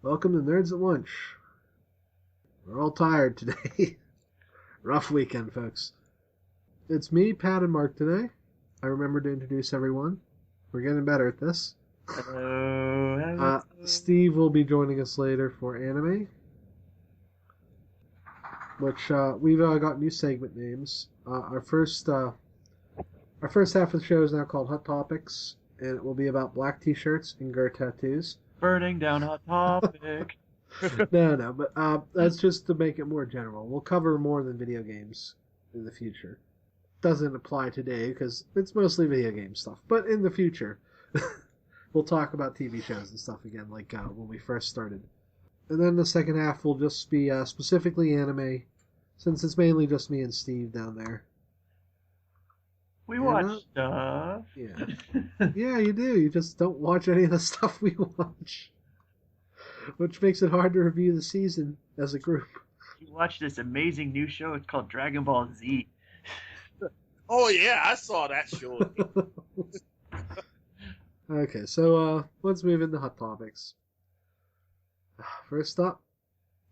Welcome to Nerds at Lunch. We're all tired today. Rough weekend, folks. It's me, Pat, and Mark today. I remembered to introduce everyone. We're getting better at this. Hello. Steve will be joining us later for anime, which we've got new segment names. Our first half of the show is now called Hot Topics, and it will be about black t-shirts and gur tattoos. Burning down Hot Topic. No, but that's just to make it more general. We'll cover more than video games in the future. Doesn't apply today because it's mostly video game stuff, but in the future, we'll talk about TV shows and stuff again, like when we first started. And then the second half will just be specifically anime, since it's mainly just me and Steve down there. We watch stuff. Yeah. Yeah, you do. You just don't watch any of the stuff we watch. Which makes it hard to review the season as a group. You watch this amazing new show. It's called Dragon Ball Z. Oh, yeah, I saw that show. Okay, so let's move into hot topics. First up,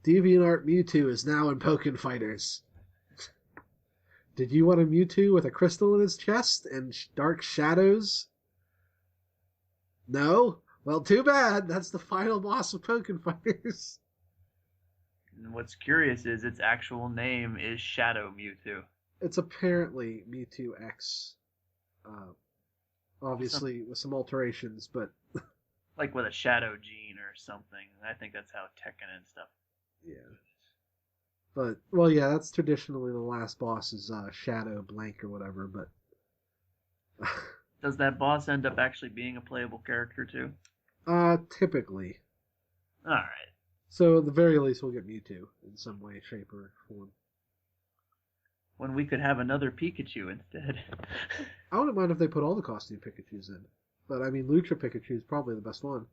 Deviant Art Mewtwo is now in Pokken Fighters. Did you want a Mewtwo with a crystal in his chest and dark shadows? No? Well, too bad. That's the final boss of Pokken Fighters. And what's curious is its actual name is Shadow Mewtwo. It's apparently Mewtwo X. Obviously, with some alterations, but... Like with a shadow gene or something. I think that's how Tekken and stuff. Yeah. But, well, yeah, that's traditionally the last boss is Shadow Blank or whatever, but... Does that boss end up actually being a playable character too? Typically. Alright. So, at the very least, we'll get Mewtwo in some way, shape, or form. When we could have another Pikachu instead. I wouldn't mind if they put all the costume Pikachus in. But, I mean, Lucha Pikachu is probably the best one.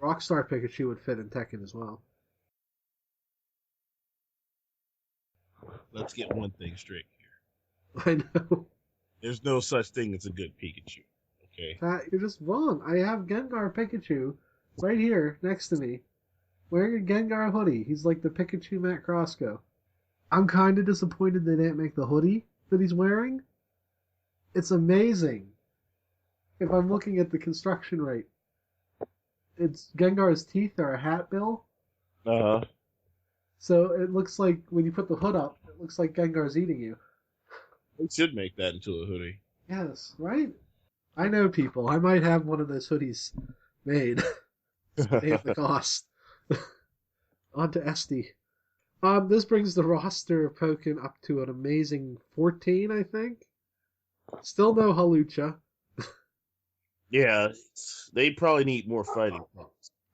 Rockstar Pikachu would fit in Tekken as well. Let's get one thing straight here. I know. There's no such thing as a good Pikachu. Okay? Pat, you're just wrong. I have Gengar Pikachu right here next to me, wearing a Gengar hoodie. He's like the Pikachu Matt Crosco. I'm kind of disappointed they didn't make the hoodie that he's wearing. It's amazing. If I'm looking at the construction rate, it's Gengar's teeth are a hat bill. Uh-huh. So it looks like when you put the hood up, it looks like Gengar's eating you. They should make that into a hoodie. Yes, right? I know people. I might have one of those hoodies made. Save the cost. On to Esty. This brings the roster of Pokken up to an amazing 14, I think. Still no Halucha. Yeah, they probably need more fighting.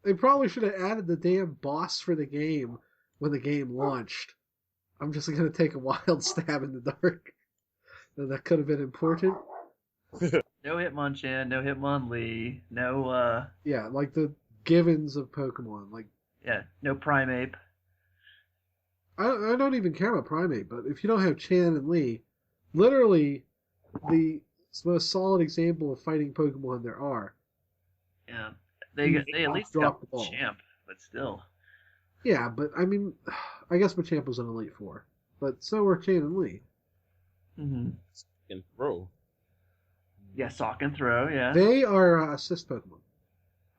They probably should have added the damn boss for the game when the game launched. I'm just going to take a wild stab in the dark. That could have been important. No Hitmonchan, no Hitmonlee, no, Yeah, like the givens of Pokemon. Like, yeah, no Primeape. I don't even care about Primate, but if you don't have Chan and Lee, literally the most solid example of fighting Pokemon there are. Yeah, they at least drop got the ball. Champ, but still. Yeah, but I mean, I guess Machamp was an Elite Four, but so were Chan and Lee. Mm-hmm. And throw. Yeah, Sock and Throw, yeah. They are assist Pokemon.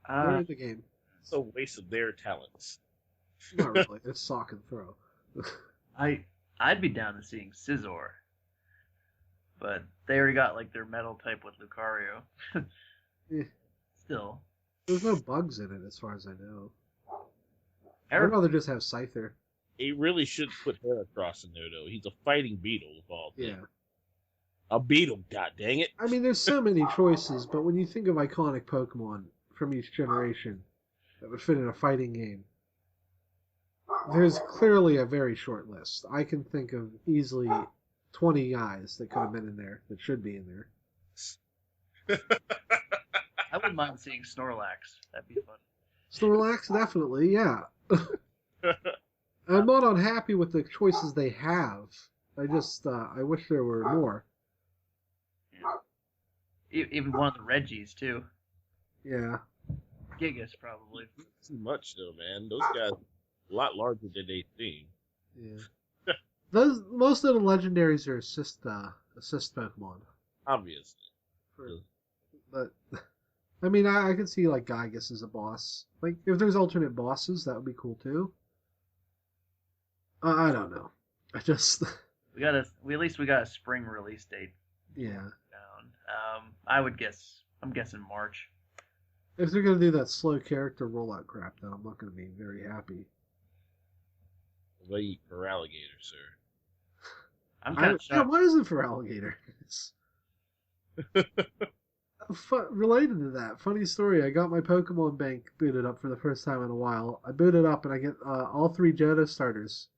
They're Uh, in the game. It's a waste of their talents. Not really. It's Sock and Throw. I'd be down to seeing Scizor. But they already got like their metal type with Lucario. Eh. Still. There's no bugs in it as far as I know. I'd Eric, rather just have Scyther. He really should put Heracross in there, though. He's a fighting beetle of all things. Yeah. A beetle, god dang it. I mean, there's so many choices, but when you think of iconic Pokemon from each generation that would fit in a fighting game, there's clearly a very short list. I can think of easily 20 guys that could have been in there, that should be in there. I wouldn't mind seeing Snorlax. That'd be fun. Snorlax, definitely, yeah. I'm not unhappy with the choices they have. I just, I wish there were more. Yeah. Even one of the Reggies, too. Yeah. Gigas, probably. Too much though, man. Those guys a lot larger than they seem. Yeah. Most of the legendaries are assist Pokemon. Obviously. But I mean, I could see like Gygus as a boss. Like if there's alternate bosses, that would be cool too. I don't know. I just We at least we got a spring release date yeah. down. I'm guessing March. If they're gonna do that slow character rollout crap, then I'm not gonna be very happy. Wait for alligator, sir. I'm kind of shocked. Why is it for alligator? Related to that, funny story. I got my Pokemon Bank booted up for the first time in a while. I boot it up and I get all 3 Johto starters.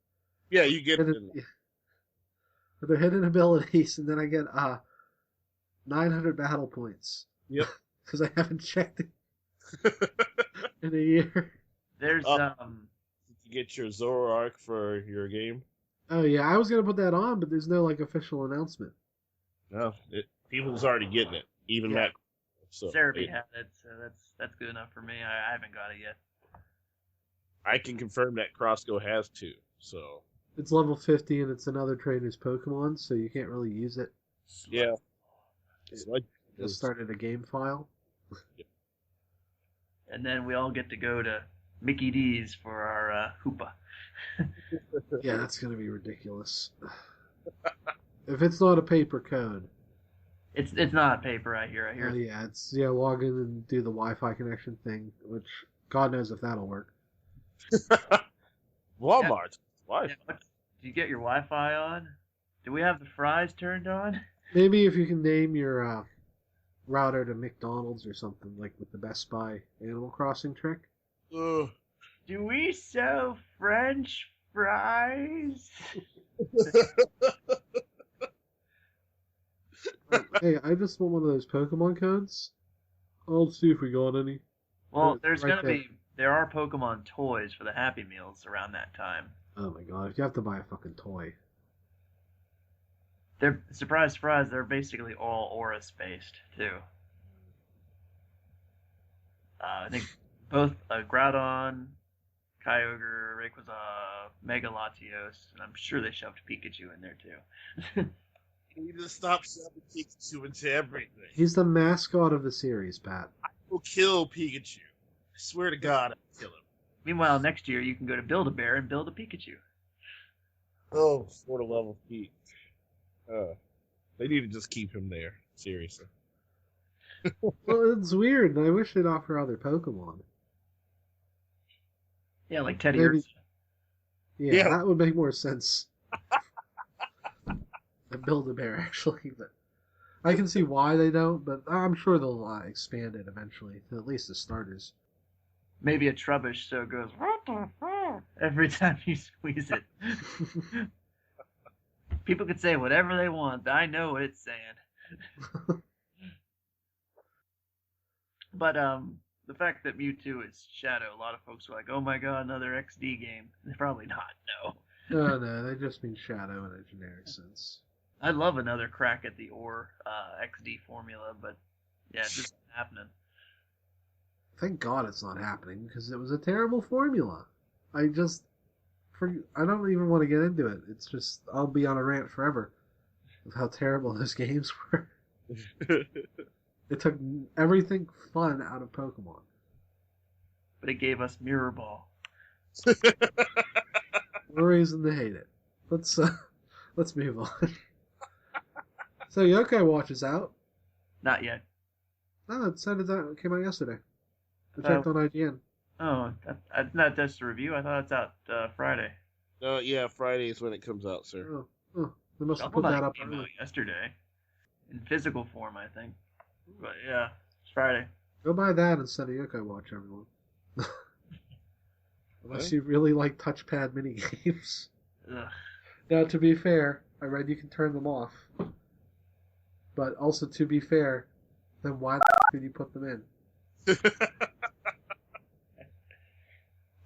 Yeah, you get with their hidden abilities, and then I get 900 battle points. Yep. Because I haven't checked it in a year. There's Did you get your Zoroark for your game? Oh yeah, I was gonna put that on, but there's no like official announcement. No, people's already getting it. Even Yeah. that. So Cerebi had it, so that's good enough for me. I haven't got it yet. I can confirm that Crossgo has 2. So It's level 50 and it's another trainer's Pokemon, so you can't really use it. yeah, it's like Just started a game file. And then we all get to go to Mickey D's for our Hoopa. Yeah, that's gonna be ridiculous. If it's not a paper code. It's not paper, I hear. Oh yeah, it's log in and do the Wi-Fi connection thing, which God knows if that'll work. Walmart. Why? Yeah, do you get your Wi-Fi on? Do we have the fries turned on? Maybe if you can name your router to McDonald's or something, like with the Best Buy Animal Crossing trick. Ugh. Do we sell French fries? Hey, I just want one of those Pokemon codes. I'll see if we got any. Well, Right there are Pokemon toys for the Happy Meals around that time. Oh my god, you have to buy a fucking toy. They're surprise, they're basically all Aura based too. I think both Groudon, Kyogre, Rayquaza, Mega Latios, and I'm sure they shoved Pikachu in there too. You need to stop shoving Pikachu into everything. He's the mascot of the series, Pat. I will kill Pikachu. I swear to God, I'll kill him. Meanwhile, next year you can go to Build-A-Bear and build a Pikachu. Oh, for the love of Pete. They need to just keep him there. Seriously. Well, it's weird, and I wish they'd offer other Pokemon. Yeah, like Teddy Maybe- Ursa. Yeah, that would make more sense. Than Build-A-Bear, actually, but I can see why they don't, but I'm sure they'll expand it eventually, to at least the starters. Maybe a Trubbish so it goes every time you squeeze it. People could say whatever they want. I know what it's saying. But the fact that Mewtwo is Shadow, a lot of folks are like, "Oh my God, another XD game." They're probably not. No. No, they just mean Shadow in a generic sense. I'd love another crack at the XD formula, but yeah, it's just not happening. Thank God it's not happening, because it was a terrible formula. I don't even want to get into it. It's just, I'll be on a rant forever of how terrible those games were. It took everything fun out of Pokemon. But it gave us Mirror Ball. No reason to hate it. Let's move on. So Yokai Watch is out. Not yet. No, it said it came out yesterday. I checked on IGN. Oh, that's not just a review. I thought it's out Friday. No, yeah, Friday is when it comes out, sir. Oh, they must have Double put that Knight up came early. out yesterday. In physical form, I think. But yeah, it's Friday. Go buy that instead of Yokai Watch, everyone. Unless you really like touchpad minigames. Ugh. Now, to be fair, I read you can turn them off. But also, to be fair, then why did you put them in?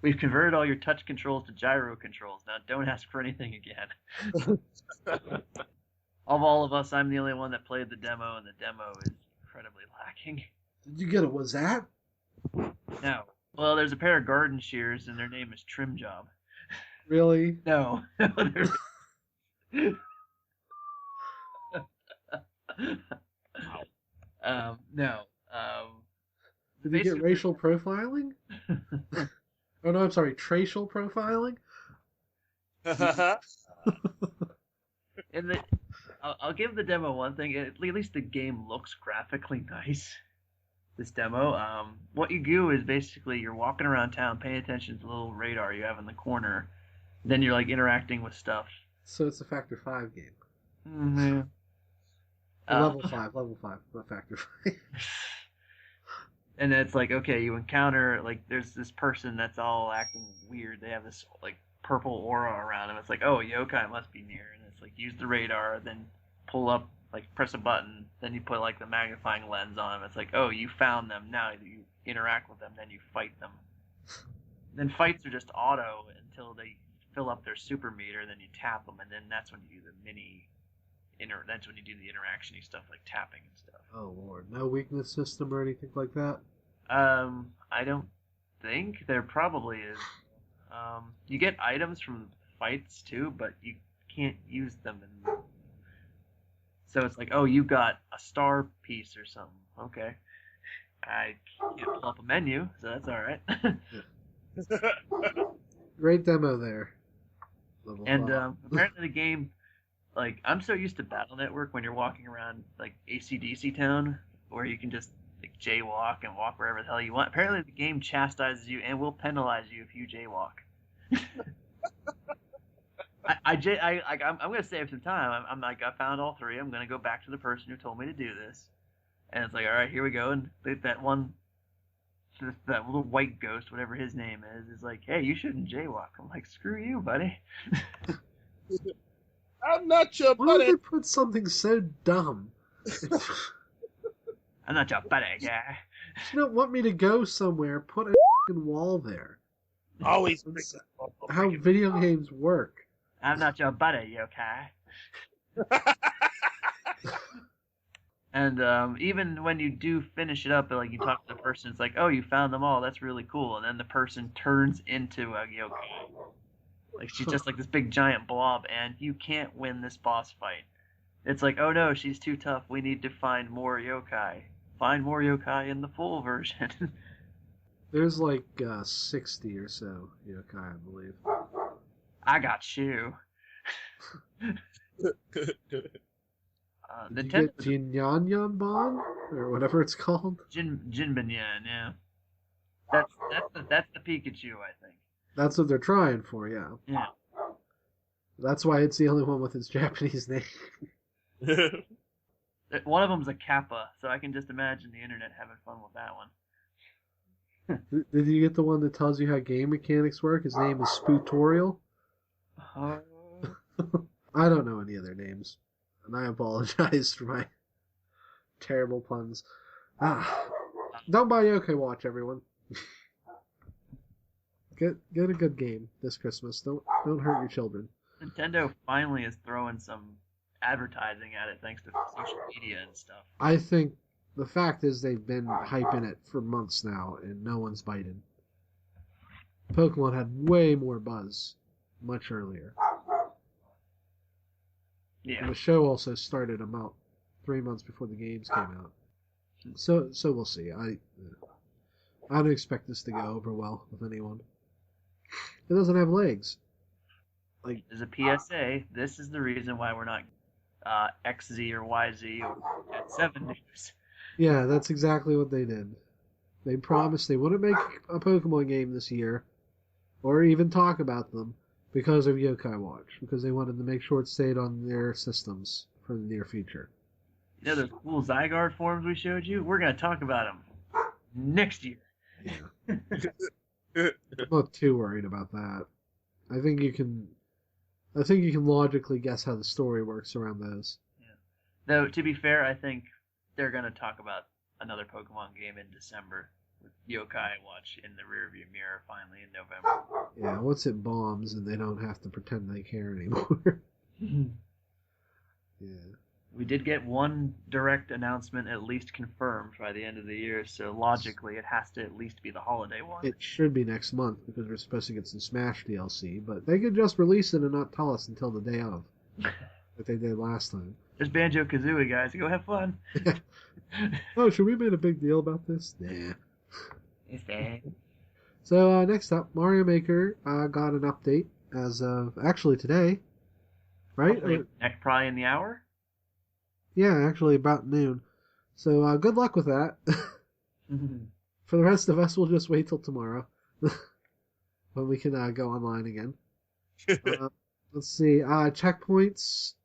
We've converted all your touch controls to gyro controls. Now don't ask for anything again. Of all of us, I'm the only one that played the demo, and the demo is incredibly lacking. Did you get a was that? No. Well, there's a pair of garden shears, and their name is Trim Job. Really? No. No. Did you get racial profiling? Oh no, I'm sorry, tracial profiling? I'll give the demo one thing. At least the game looks graphically nice. This demo. What you do is basically you're walking around town, paying attention to the little radar you have in the corner. Then you're like interacting with stuff. So it's a Factor 5 game. Mm-hmm. Level 5, not Factor 5. And it's like, okay, you encounter, like, there's this person that's all acting weird. They have this, like, purple aura around them. It's like, oh, yokai must be near. And it's like, use the radar, then pull up, like, press a button. Then you put, like, the magnifying lens on them. It's like, oh, you found them. Now you interact with them. Then you fight them. Then fights are just auto until they fill up their super meter. Then you tap them. And then that's when you do the that's when you do the interaction-y stuff, like tapping and stuff. Oh, Lord. No weakness system or anything like that? I don't think. There probably is. You get items from fights, too, but you can't use them. So it's like, oh, you got a star piece or something. Okay. I can't pull up a menu, so that's alright. Great demo there. And apparently the game... Like, I'm so used to Battle Network when you're walking around, like, AC/DC town, where you can just, like, jaywalk and walk wherever the hell you want. Apparently the game chastises you and will penalize you if you jaywalk. I'm going to save some time. I'm like, I found all three. I'm going to go back to the person who told me to do this. And it's like, all right, here we go. And that little white ghost, whatever his name is like, hey, you shouldn't jaywalk. I'm like, screw you, buddy. I'm not your buddy. Why would they put something so dumb? I'm not your buddy, guy. You don't want me to go somewhere, put a f***ing wall there. Always how video games work. I'm not your buddy, yokai. And even when you do finish it up, like you talk to the person, it's like, oh, you found them all. That's really cool. And then the person turns into a yokai. Like, she's just like this big giant blob, and you can't win this boss fight. It's like, oh no, she's too tough. We need to find more yokai. Find more yokai in the full version. There's like 60 or so yokai, I believe. I got you. Did you get Jinyanyanban? Or whatever it's called? Jinbanyan, yeah. That's the Pikachu, I think. That's what they're trying for, yeah. Yeah. That's why it's the only one with its Japanese name. One of them's a Kappa, so I can just imagine the internet having fun with that one. Did you get the one that tells you how game mechanics work? His name is Spootorial. I don't know any other names, and I apologize for my terrible puns. Don't buy Yokai Watch, everyone. Get a good game this Christmas. Don't hurt your children. Nintendo finally is throwing some advertising at it thanks to social media and stuff. I think the fact is they've been hyping it for months now, and no one's biting. Pokemon had way more buzz much earlier. Yeah. And the show also started about 3 months before the games came out. So we'll see. I don't expect this to go over well with anyone. It doesn't have legs. Like, as a PSA, this is the reason why we're not XZ or YZ or at 7 News. Yeah, that's exactly what they did. They promised they wouldn't make a Pokemon game this year, or even talk about them, because of Yokai Watch, because they wanted to make sure it stayed on their systems for the near future. You know those cool Zygarde forms we showed you? We're going to talk about them next year. Yeah. I'm not too worried about that. I think you can logically guess how the story works around those. Yeah. Though, to be fair, I think they're going to talk about another Pokemon game in December with Yokai Watch in the rearview mirror finally in November. Yeah, once it bombs and they don't have to pretend they care anymore. Yeah. We did get one direct announcement at least confirmed by the end of the year, so logically it has to at least be the holiday one. It should be next month because we're supposed to get some Smash DLC, but they could just release it and not tell us until the day of, like they did last time. There's Banjo-Kazooie, guys. Go have fun. Oh, should we make a big deal about this? Nah. It's bad. So next up, Mario Maker got an update as of actually today, right? Probably in the hour? Yeah, actually about noon. So good luck with that. For the rest of us, we'll just wait till tomorrow when we can go online again. Let's see. Checkpoints,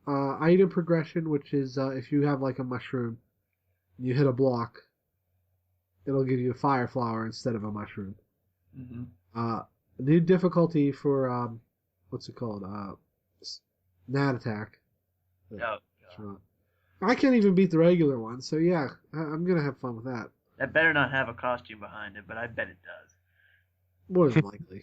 item progression, which is if you have like a mushroom, and you hit a block, it'll give you a fire flower instead of a mushroom. New difficulty for what's it called? Nat attack. Oh. I can't even beat the regular one, so yeah, I'm gonna have fun with that. That better not have a costume behind it, but I bet it does. More than likely.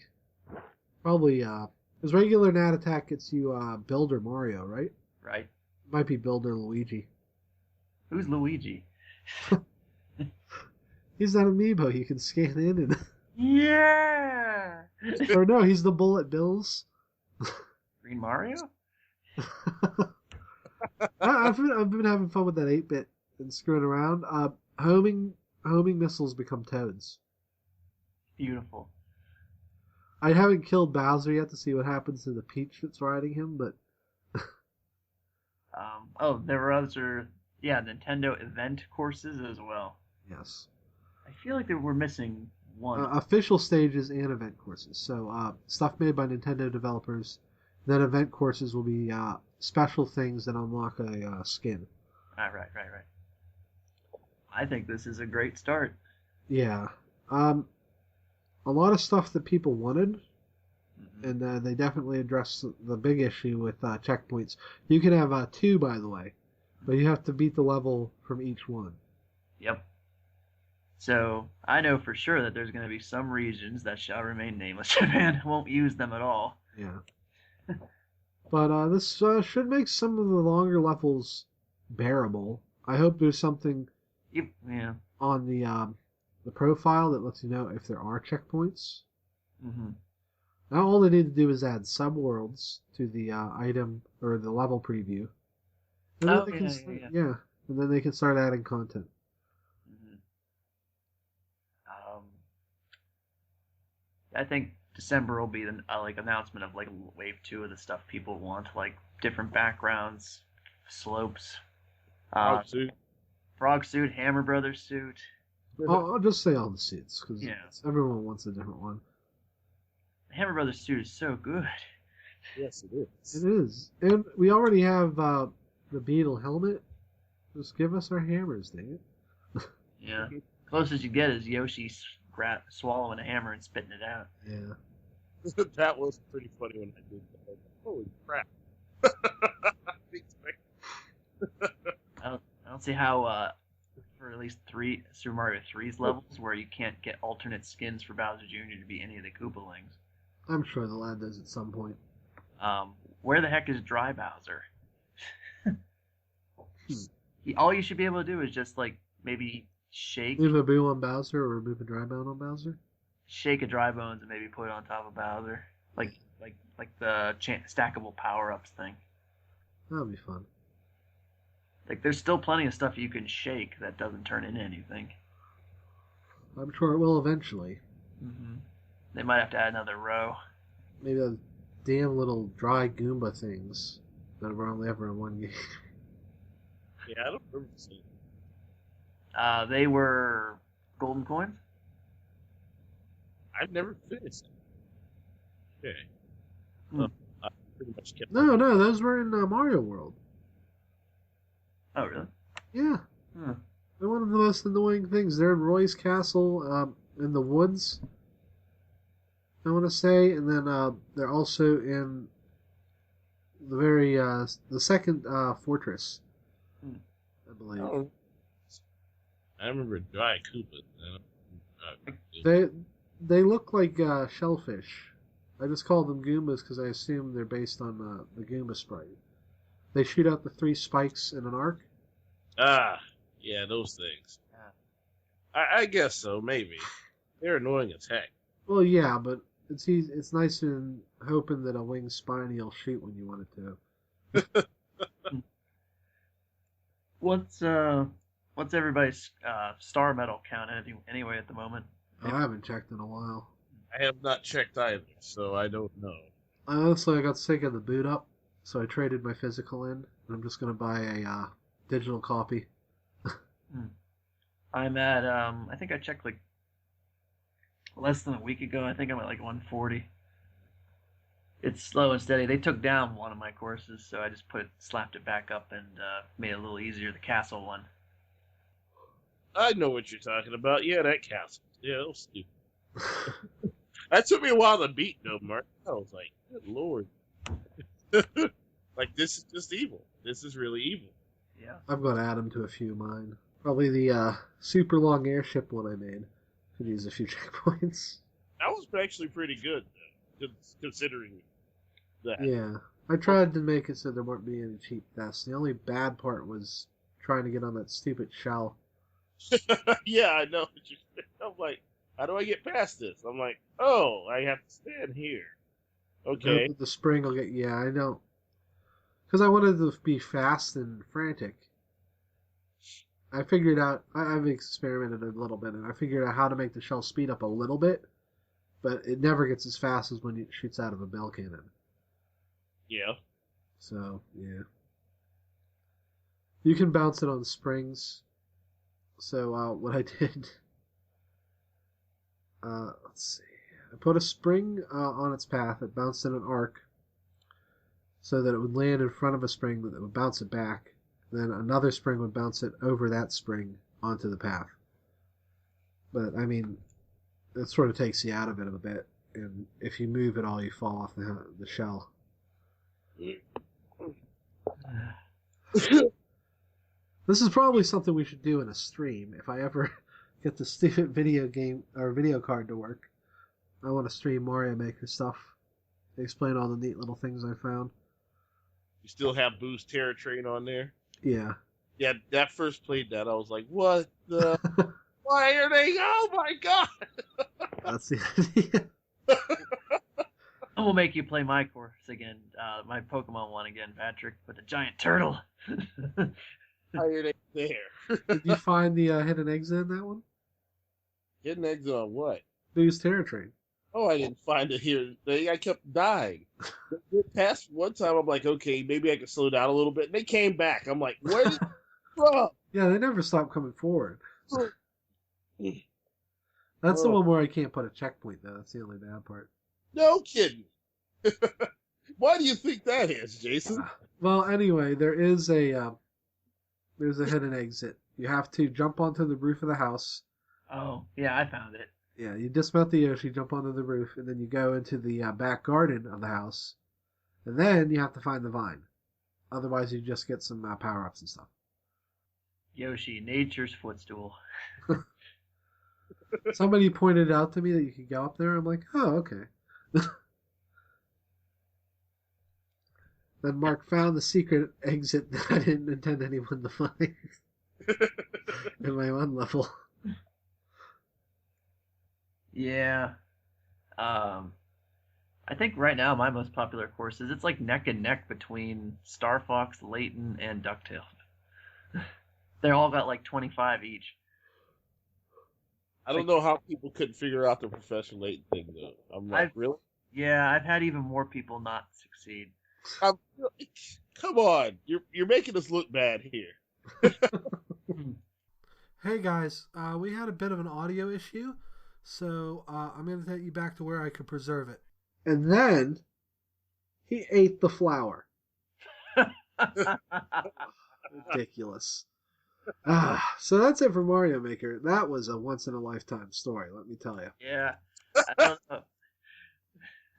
Probably, because regular Nat attack gets you Builder Mario, right? Right. Might be Builder Luigi. Who's Luigi? He's that amiibo you can scan in and... Yeah! Or no, he's the Bullet Bills. Green Mario? I've been having fun with that 8-bit and screwing around. Homing missiles become toads. Beautiful. I haven't killed Bowser yet to see what happens to the Peach that's riding him, but... There were other, Nintendo event courses as well. Yes. I feel like we're missing one. Official stages and event courses. So stuff made by Nintendo developers. Then event courses will be special things that unlock a skin. Right. I think this is a great start. Yeah. A lot of stuff that people wanted, and they definitely addressed the big issue with checkpoints. You can have 2, by the way, but you have to beat the level from each one. Yep. So I know for sure that there's going to be some regions that shall remain nameless. Japan won't use them at all. Yeah. But this should make some of the longer levels bearable. I hope there's something on the profile that lets you know if there are checkpoints. Now all they need to do is add subworlds to the item or the level preview. And then and then they can start adding content. I think December will be the announcement of wave 2 of the stuff people want, like different backgrounds, slopes, frog suit, Hammer Brothers suit. I'll just say all the suits because everyone wants a different one. Hammer Brothers suit is so good. Yes, it is. It is, and we already have the Beetle helmet. Just give us our hammers, dang it. Yeah, closest you get is Yoshi swallowing a hammer and spitting it out. Yeah. That was pretty funny when I did that. Holy crap. I don't see how, for at least Super Mario 3's levels, where you can't get alternate skins for Bowser Jr. to be any of the Koopalings. I'm sure they'll add those at some point. Where the heck is Dry Bowser? All you should be able to do is just, maybe shake... Move a Boo on Bowser or move a Dry Bone on Bowser? Shake a Dry Bones and maybe put it on top of Bowser. Like the stackable power-ups thing. That'll be fun. There's still plenty of stuff you can shake that doesn't turn into anything. I'm sure it will eventually. They might have to add another row. Maybe those damn little dry Goomba things that were only ever in one game. Yeah, I don't remember seeing They were golden coins? I've never finished it. Okay. I pretty much kept No, those were in Mario World. Oh, really? Yeah. They're one of the most annoying things. They're in Roy's castle in the woods, I want to say, and then they're also in the second fortress, I believe. Oh. I remember dry Koopas. They look like shellfish. I just call them Goombas because I assume they're based on the Goomba sprite. They shoot out the 3 spikes in an arc. Ah, yeah, those things. I guess so, maybe. They're annoying as heck. Well, yeah, but it's nice and hoping that a winged spiny will shoot when you want it to. What's everybody's star medal count anyway at the moment? I haven't checked in a while. I have not checked either, so I don't know. Honestly, I got sick of the boot up, so I traded my physical in, and I'm just going to buy a digital copy. I'm at, I think I checked like less than a week ago. I think I'm at like 140. It's slow and steady. They took down one of my courses, so I just slapped it back up and made it a little easier, the castle one. I know what you're talking about. Yeah, that castle. Yeah, that was stupid. That took me a while to beat, though, Mark. I was like, good lord. Like, this is just evil. This is really evil. Yeah. I'm going to add them to a few of mine. Probably the super long airship one I made. Could use a few checkpoints. That was actually pretty good, though, considering that. Yeah. I tried to make it so there weren't be any cheap deaths. The only bad part was trying to get on that stupid shell. Yeah, I know. I'm like, how do I get past this? I'm like, oh, I have to stand here. Okay. The spring will get... Yeah, I know. Because I wanted to be fast and frantic. I figured out... I've experimented a little bit, and I figured out how to make the shell speed up a little bit, but it never gets as fast as when it shoots out of a bell cannon. Yeah. So, yeah. You can bounce it on springs. So, what I did... let's see. I put a spring on its path. It bounced in an arc so that it would land in front of a spring that would bounce it back. Then another spring would bounce it over that spring onto the path. But, I mean, it sort of takes you out of it a bit. And if you move at all, you fall off the shell. This is probably something we should do in a stream. If I ever get the stupid video game or video card to work, I want to stream Mario Maker stuff. Explain all the neat little things I found. You still have Boost Terror Train on there? Yeah. Yeah, that first played that, I was like, what the? Why are they? Oh my god! That's the idea. And we'll make you play my course again, my Pokemon one again, Patrick, with the giant turtle. Why are they there? Did you find the hidden exit in that one? Hidden exit on what? Boost Terror Train. Oh, I didn't find it here. I kept dying. Past one time, I'm like, okay, maybe I can slow down a little bit. And they came back. I'm like, where did from? Yeah, they never stop coming forward. That's the one where I can't put a checkpoint, though. That's the only bad part. No kidding. Why do you think that is, Jason? Well, anyway, there's a hidden exit. You have to jump onto the roof of the house. Oh, yeah, I found it. Yeah, you dismount the Yoshi, jump onto the roof, and then you go into the back garden of the house. And then you have to find the vine. Otherwise, you just get some power-ups and stuff. Yoshi, nature's footstool. Somebody pointed out to me that you could go up there. I'm like, oh, okay. Then Mark found the secret exit that I didn't intend anyone to find in my own level. Yeah. I think right now my most popular course is it's like neck and neck between Star Fox, Layton, and DuckTales. They all got like 25 each. I don't know how people couldn't figure out the Professor Layton thing, though. I'm like, really? Yeah, I've had even more people not succeed. Come on, you're making us look bad here. Hey guys, we had a bit of an audio issue, so I'm going to take you back to where I could preserve it. And then he ate the flower. Ridiculous. So that's it for Mario Maker. That was a once-in-a-lifetime story, let me tell you. Yeah, I don't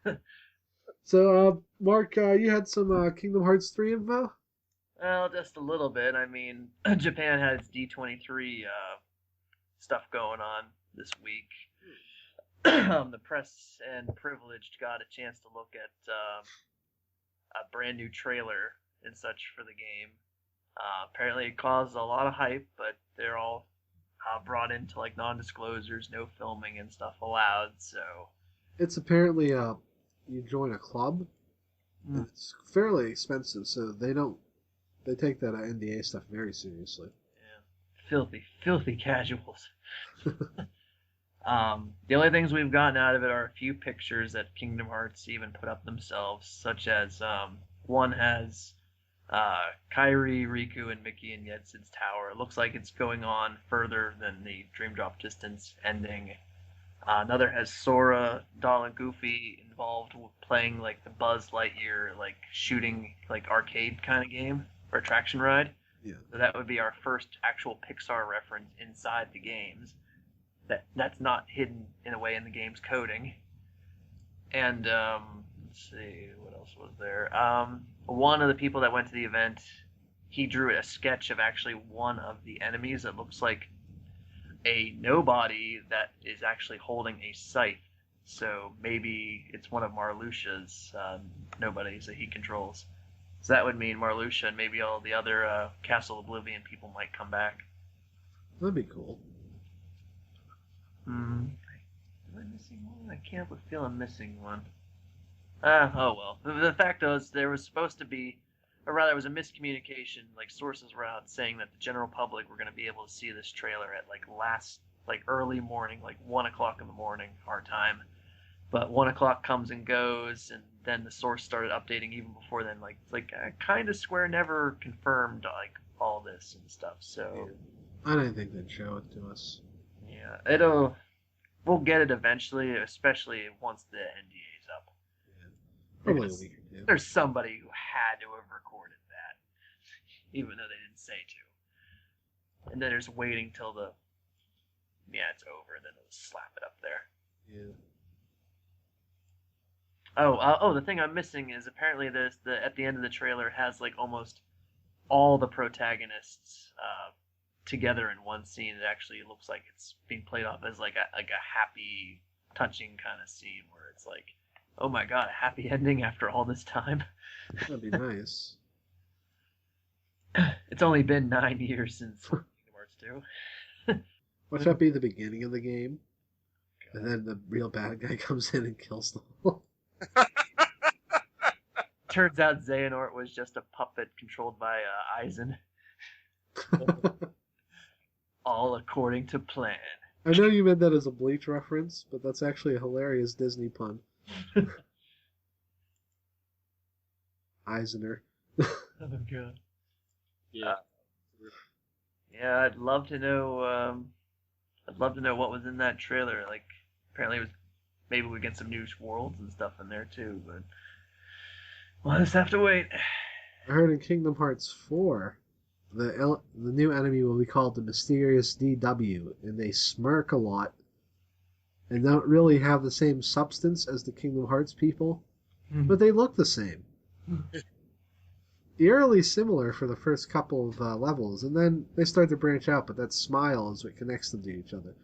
know. So, Mark, you had some Kingdom Hearts 3 info? Well, just a little bit. I mean, Japan had its D23 stuff going on this week. The press and privileged got a chance to look at a brand new trailer and such for the game. Apparently it caused a lot of hype, but they're all brought into like non-disclosures, no filming and stuff allowed. So It's apparently you join a club, and it's fairly expensive, so they take that NDA stuff very seriously. yeah, filthy casuals. The only things we've gotten out of it are a few pictures that Kingdom Hearts even put up themselves, such as one has Kairi, Riku, and Mickey in Yedsid's tower. It looks like it's going on further than the Dream Drop Distance ending. Another has Sora, Doll, and Goofy involved with playing like the Buzz Lightyear like shooting like arcade kind of game or attraction ride. Yeah. So that would be our first actual Pixar reference inside the games. That's not hidden in a way in the game's coding. And let's see, what else was there? One of the people that went to the event, he drew a sketch of actually one of the enemies that looks like a nobody that is actually holding a scythe. So maybe it's one of Marluxia's nobodies that he controls. So that would mean Marluxia and maybe all the other Castle Oblivion people might come back. That'd be cool. Am I missing one? I can't feel I'm missing one. Oh well. The fact is, there was supposed to be, or rather, it was a miscommunication. Like sources were out saying that the general public were going to be able to see this trailer at like early morning, like 1 o'clock in the morning, our time. But 1 o'clock comes and goes, and then the source started updating even before then. Like kind of Square never confirmed like all this and stuff. So I didn't think they'd show it to us. Yeah, we'll get it eventually, especially once the NDA's up. Yeah. Probably a week or two. There's somebody who had to have recorded that, even though they didn't say to. And then there's waiting till it's over, and then they'll slap it up there. Yeah. Oh, the thing I'm missing is apparently at the end of the trailer has like almost all the protagonists together in one scene. It actually looks like it's being played off as like a happy, touching kind of scene where it's like, oh my god, a happy ending after all this time. That'd be nice. It's only been 9 years since Kingdom Hearts 2. Watch that be the beginning of the game, and then the real bad guy comes in and kills them all. Turns out Xehanort was just a puppet controlled by Aizen. All according to plan. I know you meant that as a Bleach reference, but that's actually a hilarious Disney pun. Eisner. Oh god. Yeah. Yeah, I'd love to know. I'd love to know what was in that trailer. Like, apparently it was. Maybe we get some new worlds and stuff in there too, but we'll just have to wait. I heard in Kingdom Hearts 4, the new enemy will be called the Mysterious DW, and they smirk a lot, and don't really have the same substance as the Kingdom Hearts people, but they look the same. Eerily similar for the first couple of levels, and then they start to branch out, but that smile is what connects them to each other.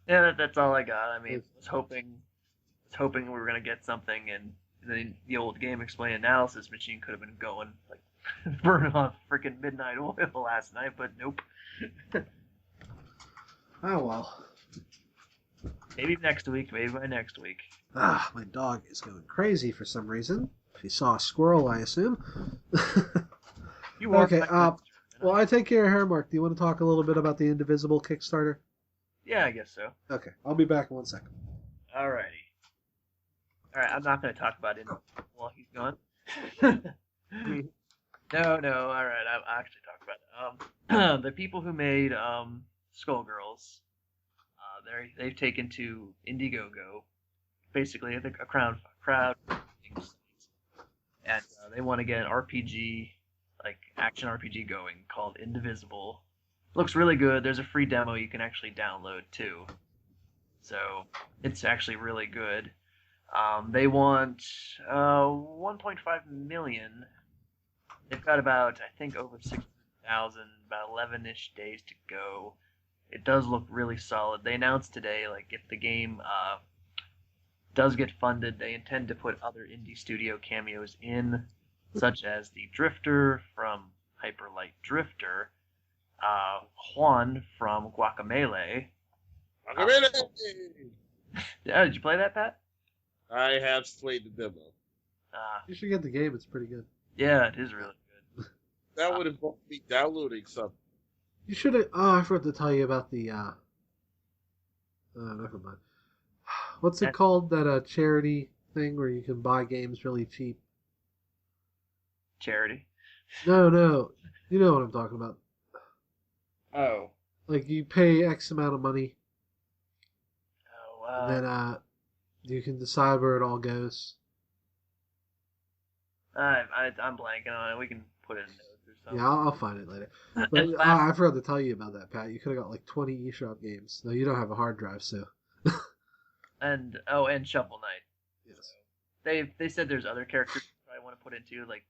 Yeah, that's all I got. I mean, I was hoping we were gonna get something, and the old Game Explain analysis machine could have been going like burning on freaking midnight oil last night, but nope. Oh well. Maybe next week. Maybe by next week. My dog is going crazy for some reason. If you saw a squirrel, I assume. You are okay. Well, I take care of hair, Mark. Do you want to talk a little bit about the Indivisible Kickstarter? Yeah, I guess so. Okay, I'll be back in 1 second. Alrighty. Alright, I'm not going to talk about it while he's gone. No, alright, I'll actually talk about it. The people who made Skullgirls, they've taken to Indiegogo, basically a crowd and they want to get an RPG, like action RPG going called Indivisible. Looks really good. There's a free demo you can actually download too. So it's actually really good. They want 1.5 million. They've got about, I think, over 6,000, about 11-ish days to go. It does look really solid. They announced today, like, if the game does get funded, they intend to put other indie studio cameos in. such as the Drifter from Hyper Light Drifter, Juan from Guacamelee. Yeah, did you play that, Pat? I have played the demo. You should get the game. It's pretty good. Yeah, it is really good. That would involve me downloading something. You should have. Oh, I forgot to tell you about the. Never mind. What's it called? That charity thing where you can buy games really cheap. Charity? No. You know what I'm talking about. Oh. Like you pay X amount of money, Oh, and then you can decide where it all goes. I'm blanking on it. We can put it in notes or something. Yeah, I'll find it later. But I forgot to tell you about that, Pat. You could have got like 20 eShop games. No, you don't have a hard drive, so. And Shovel Knight. Yes. They said there's other characters I want to put into, like,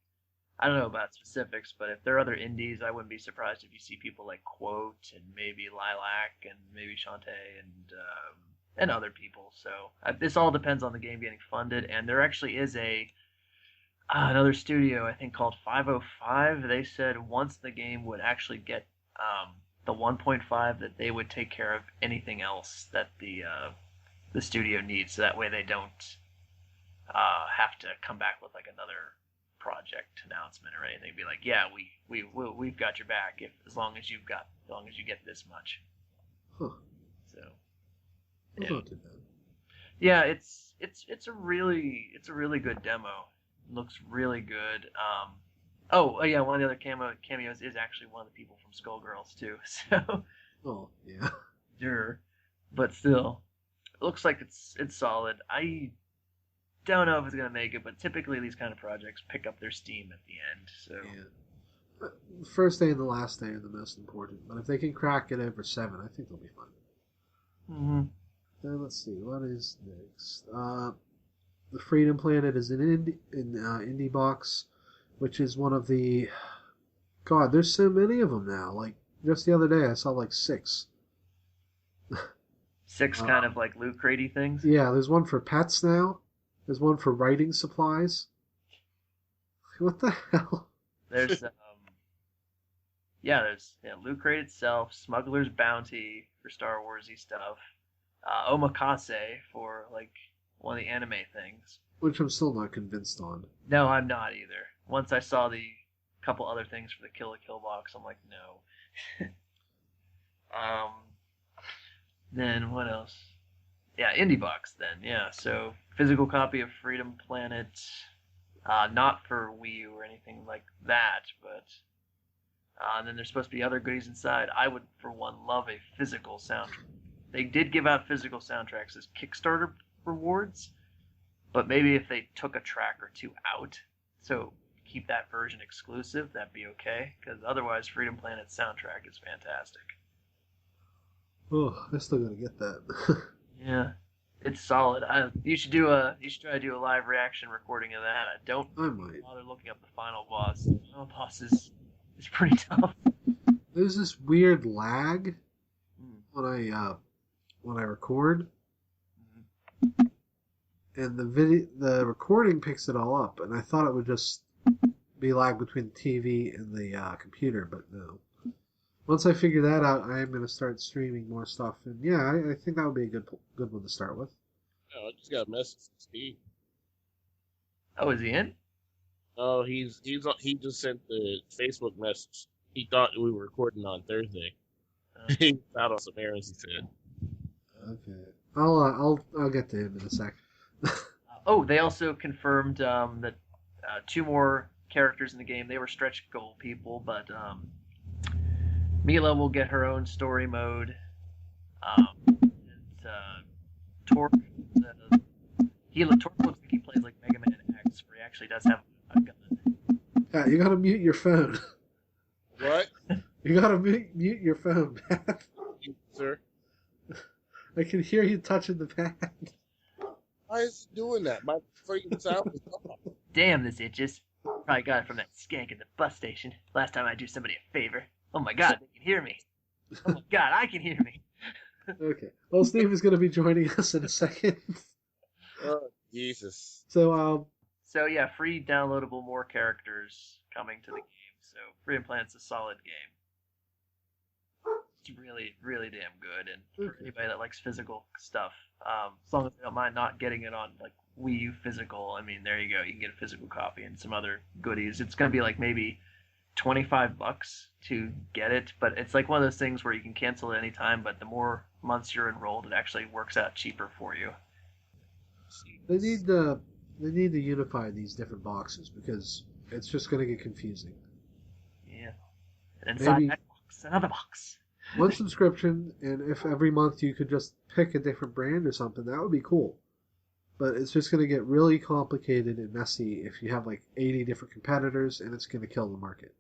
I don't know about specifics, but if there are other indies, I wouldn't be surprised if you see people like Quote and maybe Lilac and maybe Shantae and other people. So this all depends on the game getting funded, and there actually is another studio, I think, called 505. They said once the game would actually get the 1.5, that they would take care of anything else that the studio needs, so that way they don't have to come back with like another project announcement or anything. Be like, yeah, we've got your back as long as you get this much. Huh. So That's not too bad. yeah, it's a really good demo. Looks really good. Oh yeah, one of the other cameos is actually one of the people from Skullgirls too. So. Oh yeah. Sure, but still, it looks like it's solid. I don't know if it's gonna make it, but typically these kind of projects pick up their steam at the end. So Yeah. The first day and the last day are the most important, but if they can crack it over 7, I think they'll be fine. mm-hmm. Then let's see what is next. The Freedom Planet is in Indybox, which is one of the. God, there's so many of them now. Like just the other day, I saw like 6. 6 kind of like loot cratey things. Yeah, there's one for pets now. There's one for writing supplies. What the hell? There's there's Loot Crate itself, Smuggler's Bounty for Star Warsy stuff, Omakase for like one of the anime things. Which I'm still not convinced on. No, I'm not either. Once I saw the couple other things for the Kill la Kill box, I'm like, no. Then what else? Yeah, Indybox then. Yeah, so physical copy of Freedom Planet, not for Wii U or anything like that, but and then there's supposed to be other goodies inside. I would, for one, love a physical soundtrack. They did give out physical soundtracks as Kickstarter rewards, but maybe if they took a track or 2 out, so keep that version exclusive, that'd be okay, because otherwise Freedom Planet's soundtrack is fantastic. Oh, I still gotta get that. Yeah, it's solid. You should try to do a live reaction recording of that. I might. Bother looking up the final boss. The final boss is pretty tough. There's this weird lag when I record, and the recording picks it all up, and I thought it would just be lag between the TV and the computer, but no. Once I figure that out, I am going to start streaming more stuff, and yeah, I think that would be a good one to start with. Oh, I just got a message from Steve. Oh, is he in? Oh, he just sent the Facebook message. He thought we were recording on Thursday. He was out on some errands, he said. Okay, I'll get to him in a sec. Oh, they also confirmed that 2 more characters in the game. They were stretch goal people, but Mila will get her own story mode. Torque looks like he plays like Mega Man X, where he actually does have a gun. Yeah, you gotta mute your phone. What? You gotta mute your phone, Pat. Sir? I can hear you touching the pad. Why is he doing that? My freaking sound is off. Damn, this itches. Probably got it from that skank at the bus station. Last time I do somebody a favor. Oh my god, they can hear me. Oh my god, I can hear me. Okay. Well, Steve is going to be joining us in a second. Oh, Jesus. So, So yeah, free downloadable more characters coming to the game. So Free and Planet's a solid game. It's really, really damn good, and for anybody that likes physical stuff, as long as they don't mind not getting it on like Wii U physical, I mean, there you go. You can get a physical copy and some other goodies. It's gonna be like maybe $25 to get it, but it's like one of those things where you can cancel at any time. But the more months you're enrolled, it actually works out cheaper for you. They need to unify these different boxes because it's just going to get confusing. Yeah, and inside Maybe that box, another box. one subscription, and if every month you could just pick a different brand or something, that would be cool. But it's just going to get really complicated and messy if you have like 80 different competitors, and it's going to kill the market.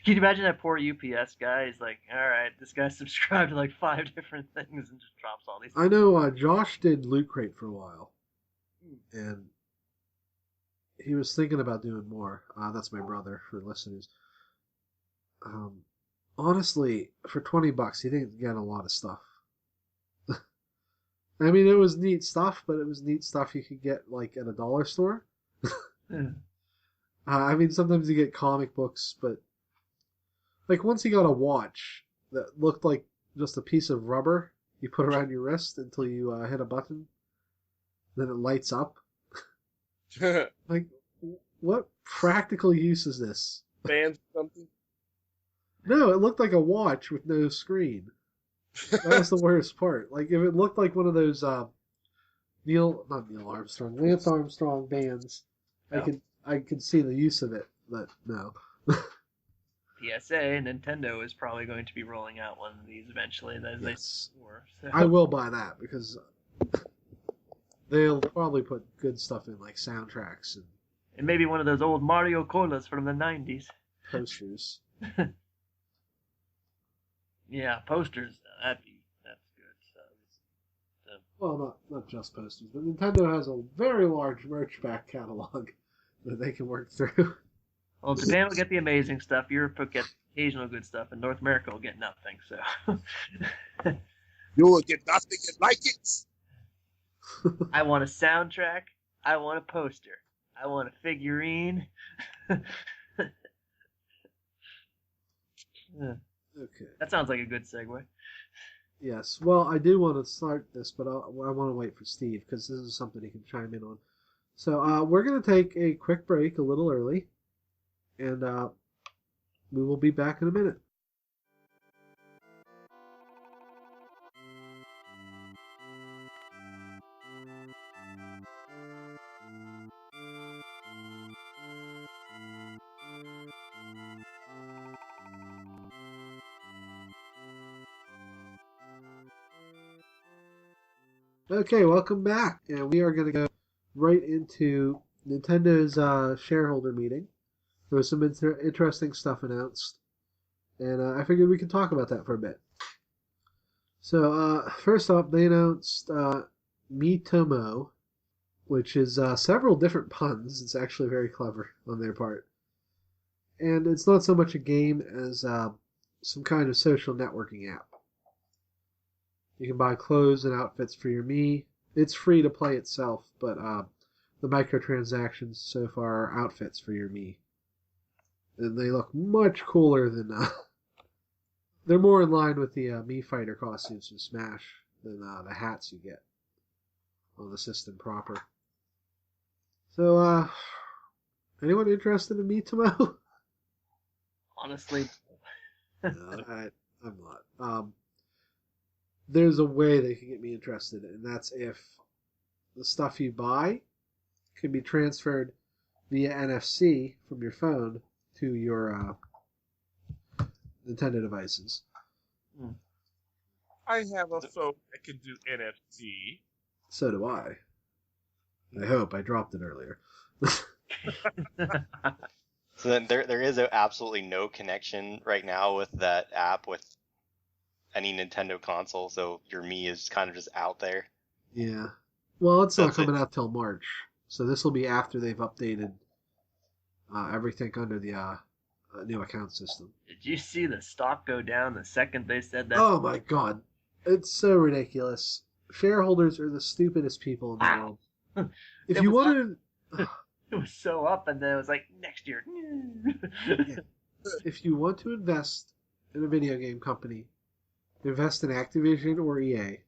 Can you imagine that poor UPS guy? He's like, all right, this guy's subscribed to like 5 different things and just drops all these. I know Josh did Loot Crate for a while, and he was thinking about doing more. That's my brother, for listeners. Honestly, for $20, he didn't get a lot of stuff. I mean, it was neat stuff, but it was neat stuff you could get like at a dollar store. I mean, sometimes you get comic books, but like once he got a watch that looked like just a piece of rubber you put around your wrist until you hit a button, then it lights up. Like, what practical use is this? Fans something? No, it looked like a watch with no screen. That was the worst part. Like, if it looked like one of those not Neil Armstrong, Lance Armstrong bands, Oh. I could see the use of it, but no. PSA, Nintendo is probably going to be rolling out one of these eventually, as they swore. So. I will buy that because they'll probably put good stuff in, like soundtracks And maybe one of those old Mario colas from the 90s. posters. Yeah, posters. That's good. So, Well, not just posters, but Nintendo has a very large merch back catalog that they can work through. well, Japan will get the amazing stuff. Europe will get occasional good stuff, and North America will get nothing. So, You will get nothing like it. I want a soundtrack. I want a poster. I want a figurine. Okay. That sounds like a good segue. Yes. Well, I do want to start this, but I want to wait for Steve because this is something he can chime in on. So we're going to take a quick break a little early, and we will be back in a minute. Okay, welcome back, and we are going to go right into Nintendo's shareholder meeting. There was some interesting stuff announced, and I figured we could talk about that for a bit. So first up, they announced Miitomo, which is several different puns. It's actually very clever on their part. And it's not so much a game as some kind of social networking app. You can buy clothes and outfits for your Mii. It's free to play itself, but the microtransactions so far are outfits for your Mii. And they look much cooler than... they're more in line with the Mii Fighter costumes from Smash than the hats you get on the system proper. So, anyone interested in Miitomo? Honestly. No, I'm not. There's a way they can get me interested, and that's if the stuff you buy can be transferred via NFC from your phone to your Nintendo devices. I have a phone that can do NFC. So do I. I hope. I dropped it earlier. So then there is absolutely no connection right now with that app with any Nintendo console, so your Mii is kind of just out there. Yeah. Well, it's not That's coming out till March, so this will be after they've updated everything under the new account system. Did you see the stock go down the second they said that? Oh my god. It's so ridiculous. Shareholders are the stupidest people in the world. If It you was wanted It was so up, and then it was like next year. Yeah. If you want to invest in a video game company, invest in Activision or EA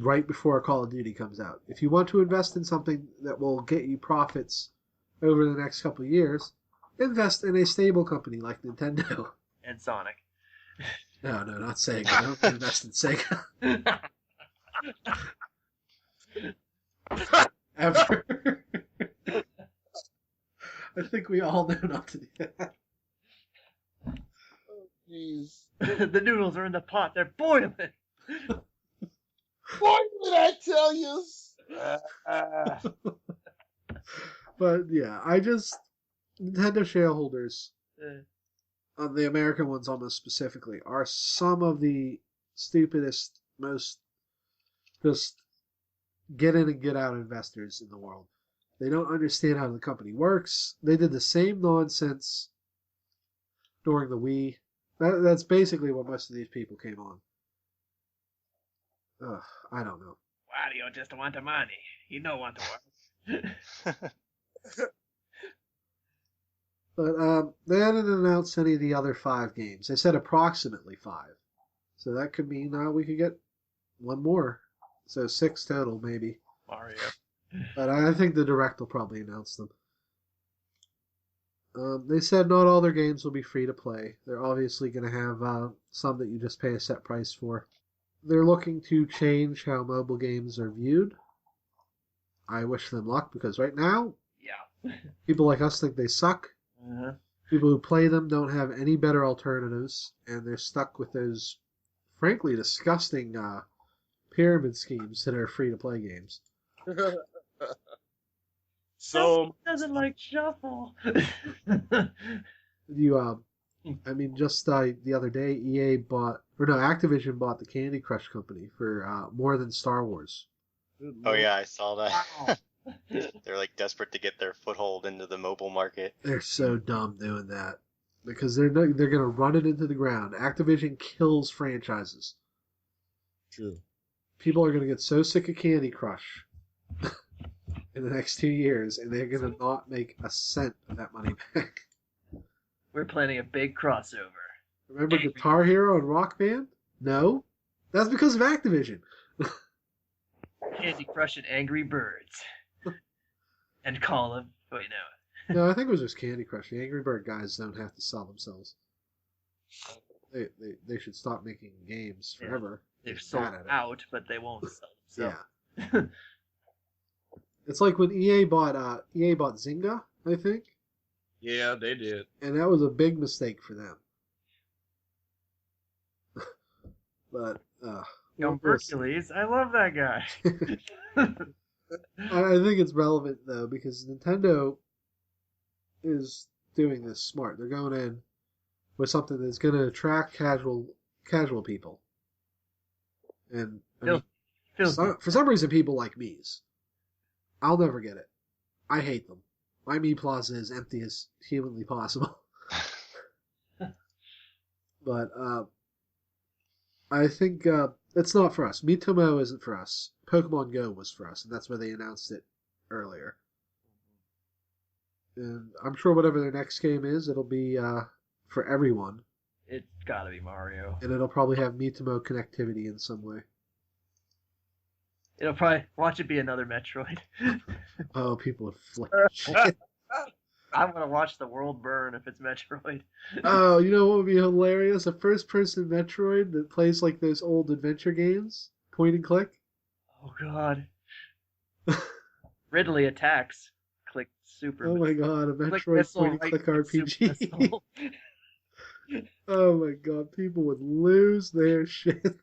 right before Call of Duty comes out. If you want to invest in something that will get you profits over the next couple of years, invest in a stable company like Nintendo. And Sonic. No, not Sega. Don't invest in Sega. Ever. I think we all know not to do that. Jeez. The noodles are in the pot. They're boiling. Boy, did I tell you? But yeah, Nintendo shareholders, the American ones almost specifically, are some of the stupidest, most just get in and get out investors in the world. They don't understand how the company works. They did the same nonsense during the Wii. That's basically what most of these people came on. Ugh, I don't know. Wario just want the money. He don't want to work. But they didn't announce any of the other 5 games. They said approximately 5. So that could mean we could get one more. So 6 total, maybe. Mario. But I think the Direct will probably announce them. They said not all their games will be free to play. They're obviously going to have some that you just pay a set price for. They're looking to change how mobile games are viewed. I wish them luck, because right now, Yeah. people like us think they suck. Uh-huh. People who play them don't have any better alternatives, and they're stuck with those, frankly, disgusting pyramid schemes that are free-to-play games. So Doesn't like shuffle. Just the other day, Activision bought the Candy Crush company for more than Star Wars. Oh yeah, I saw that. Wow. They're like desperate to get their foothold into the mobile market. They're so dumb doing that because they're going to run it into the ground. Activision kills franchises. True. People are going to get so sick of Candy Crush in the next 2 years, and they're going to not make a cent of that money back. We're planning a big crossover. Remember Guitar Hero and Rock Band? No? That's because of Activision. Candy Crush and Angry Birds. And Call of... Wait, no. No, I think it was just Candy Crush. The Angry Bird guys don't have to sell themselves. They should stop making games forever. They've They're sold bad at it. out, but they won't sell themselves. Yeah. It's like when EA bought Zynga, I think. Yeah, they did. And that was a big mistake for them. But Young Hercules, I love that guy. I think it's relevant though because Nintendo is doing this smart. They're going in with something that's going to attract casual people, and for some reason, people like Mii's. I'll never get it. I hate them. My Mii Plaza is empty as humanly possible. But I think it's not for us. Miitomo isn't for us. Pokemon Go was for us, and that's why they announced it earlier. And I'm sure whatever their next game is, it'll be for everyone. It's gotta be Mario. And it'll probably have Miitomo connectivity in some way. It'll probably... Watch it be another Metroid. Oh, people are flipping shit. I'm gonna watch the world burn if it's Metroid. Oh, you know what would be hilarious? A first-person Metroid that plays like those old adventure games? Point and click? Oh, God. Ridley attacks. Click super. Oh my god, a Click Metroid missile, point and right click click super RPG. missile. Oh my god, people would lose their shit.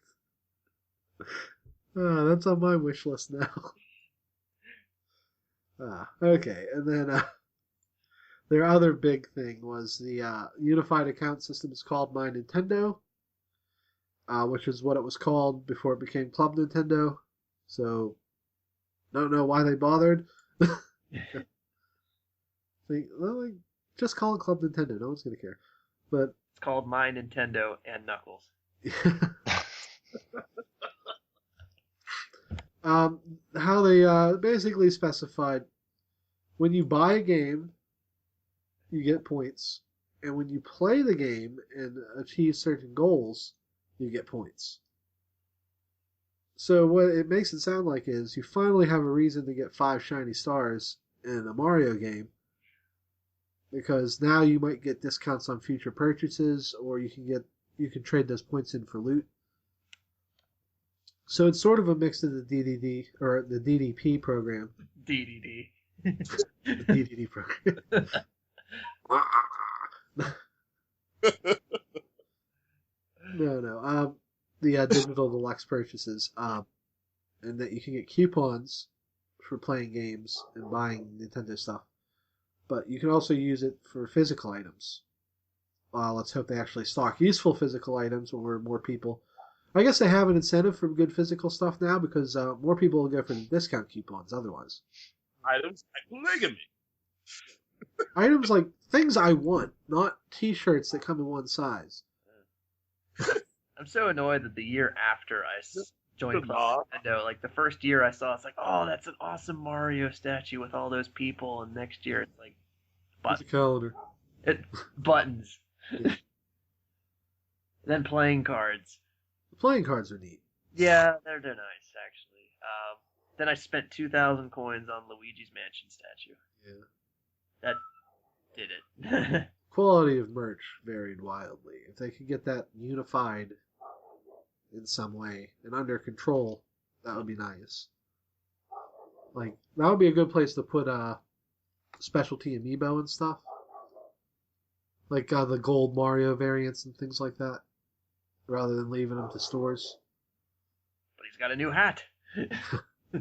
That's on my wish list now. Okay, and then their other big thing was the unified account system is called My Nintendo, which is what it was called before it became Club Nintendo. So, don't know why they bothered. Just call it Club Nintendo. No one's gonna care. But It's called My Nintendo and Knuckles. how they basically specified when you buy a game, you get points. And when you play the game and achieve certain goals, you get points. So what it makes it sound like is you finally have a reason to get 5 shiny stars in a Mario game, because now you might get discounts on future purchases, or you can trade those points in for loot. So it's sort of a mix of the DDD or the DDP program. DDD. The DDD program. No. The digital deluxe purchases, and that you can get coupons for playing games and buying Nintendo stuff. But you can also use it for physical items. Let's hope they actually stock useful physical items where more people. I guess they have an incentive for good physical stuff now because more people will go for the discount coupons otherwise. Items like polygamy. Items like things I want, not T-shirts that come in one size. I'm so annoyed that the year after I joined Club Nintendo, like the first year I saw, it's like, oh, that's an awesome Mario statue with all those people, and next year it's like It's a calendar. Buttons. Yeah. Then playing cards. The playing cards are neat. Yeah, they're nice actually. Then I spent 2,000 coins on Luigi's Mansion statue. Yeah. That did it. Quality of merch varied wildly. If they could get that unified in some way and under control, that would be nice. Like, that would be a good place to put specialty amiibo and stuff. Like the gold Mario variants and things like that, rather than leaving them to stores. But he's got a new hat.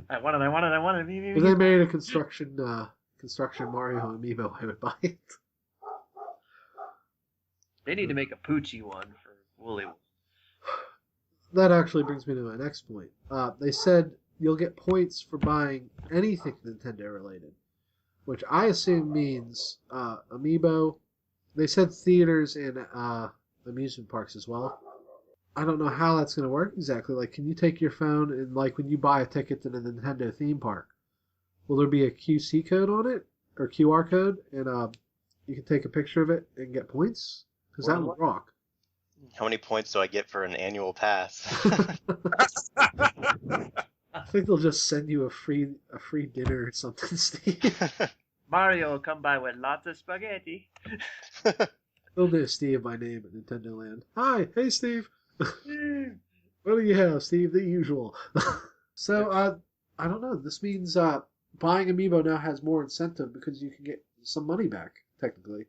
I want it. If they made a construction Mario amiibo, I would buy it. They need to make a Poochie one for Wooly. That actually brings me to my next point. They said you'll get points for buying anything Nintendo related, which I assume means amiibo. They said theaters and amusement parks as well. I don't know how that's going to work exactly. Like, can you take your phone and, like, when you buy a ticket to the Nintendo theme park, will there be a QC code on it or QR code, and you can take a picture of it and get points? Because that would rock. How many points do I get for an annual pass? I think they'll just send you a free dinner or something, Steve. Mario will come by with lots of spaghetti. They'll know Steve by name at Nintendo Land. Hi, hey Steve. What do you have, Steve? The usual. So, I don't know. This means buying amiibo now has more incentive because you can get some money back, technically.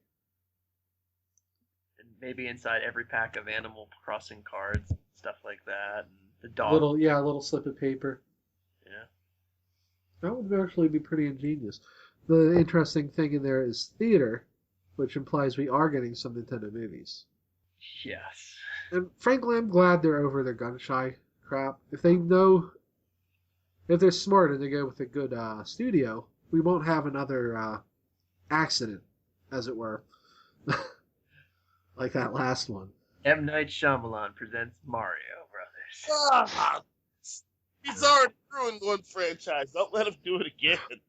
And maybe inside every pack of Animal Crossing cards, stuff like that. And the dog. A little slip of paper. Yeah. That would actually be pretty ingenious. The interesting thing in there is theater, which implies we are getting some Nintendo movies. Yes. And frankly, I'm glad they're over their gun-shy crap. If they're smart and they go with a good studio, we won't have another accident, as it were, like that last one. M. Night Shyamalan presents Mario Brothers. He's already ruined one franchise. Don't let him do it again.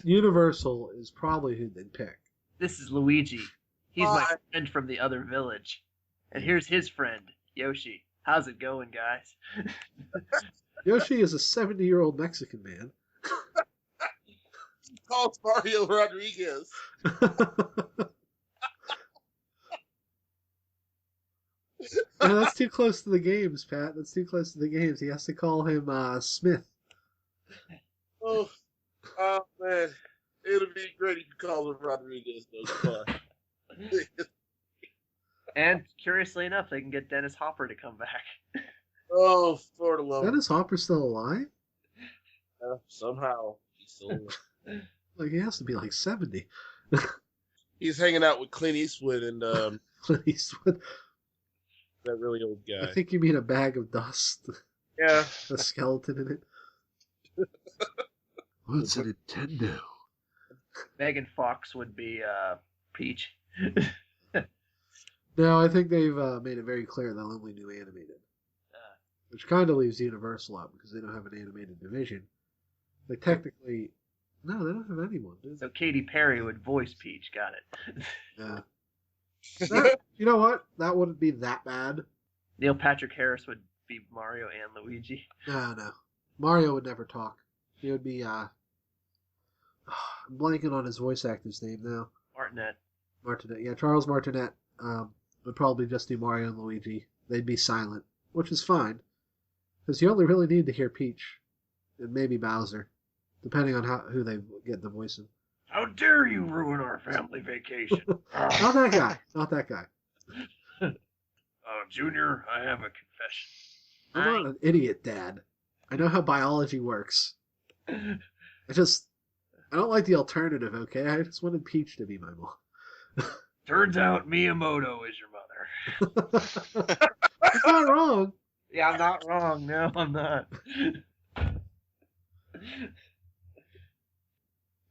Universal is probably who they'd pick. This is Luigi. He's my friend from the other village. And here's his friend, Yoshi. How's it going, guys? Yoshi is a 70-year-old Mexican man. He calls Mario Rodriguez. No, that's too close to the games, Pat. That's too close to the games. He has to call him Smith. Oh man. It would be great if you called him Rodriguez, though. And curiously enough, they can get Dennis Hopper to come back. Oh, Florida love. Dennis Hopper's still alive? Somehow he's still alive. Like, he has to be like 70. He's hanging out with Clint Eastwood and Clint Eastwood. that really old guy. I think you mean a bag of dust. Yeah. A skeleton in it. What's a Nintendo? Megan Fox would be Peach. No, I think they've made it very clear they'll only do animated. Which kind of leaves Universal out because they don't have an animated division. They technically No, they don't have anyone, do they? So Katy Perry would voice Peach. Got it. Yeah. You know what? That wouldn't be that bad. Neil Patrick Harris would be Mario and Luigi. No. Mario would never talk. He would be, I'm blanking on his voice actor's name now. Martinet. Yeah, Charles Martinet would probably just do Mario and Luigi. They'd be silent, which is fine. Because you only really need to hear Peach. And maybe Bowser. Depending on who they get the voice in. How dare you ruin our family vacation? Not that guy. Junior, I have a confession. I'm not an idiot, Dad. I know how biology works. I don't like the alternative, okay? I just wanted Peach to be my mom. Turns out Miyamoto is your mother. That's not wrong. Yeah, I'm not wrong. No, I'm not.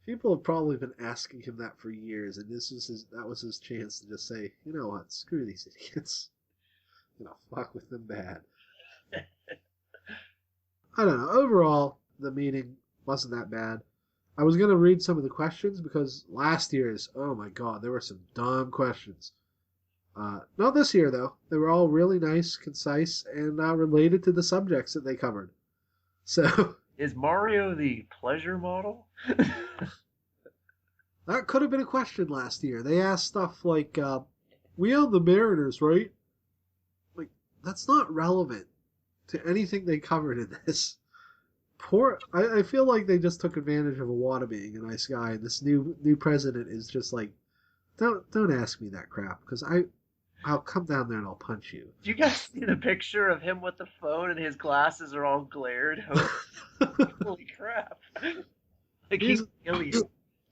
People have probably been asking him that for years, and that was his chance to just say, you know what, screw these idiots. I'm gonna fuck with them bad. I don't know. Overall, the meeting wasn't that bad. I was going to read some of the questions because last year's, oh my god, there were some dumb questions. Not this year, though. They were all really nice, concise, and related to the subjects that they covered. So... Is Mario the pleasure model? That could have been a question last year. They asked stuff like, we own the Mariners, right? Like, that's not relevant to anything they covered in this. I feel like they just took advantage of Iwata being a nice guy, and this new president is just like, don't ask me that crap, because I'll come down there and I'll punch you. Did you guys see the picture of him with the phone and his glasses are all glared? Holy crap. Like he's a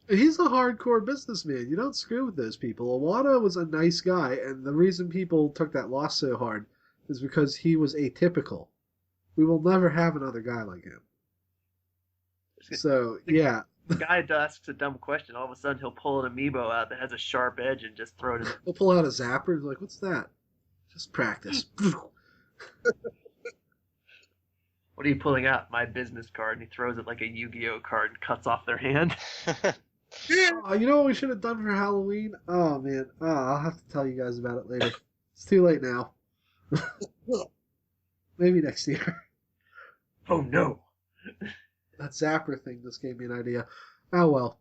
hardcore businessman. You don't screw with those people. Iwata was a nice guy, and the reason people took that loss so hard is because he was atypical. We will never have another guy like him. So, yeah. The guy asks a dumb question. All of a sudden, he'll pull an amiibo out that has a sharp edge and just throw it in. He'll pull out a zapper and be like, what's that? Just practice. What are you pulling out? My business card. And he throws it like a Yu-Gi-Oh card and cuts off their hand. You know what we should have done for Halloween? Oh, man. I'll have to tell you guys about it later. It's too late now. Maybe next year. Oh, no. That zapper thing just gave me an idea. Oh, well.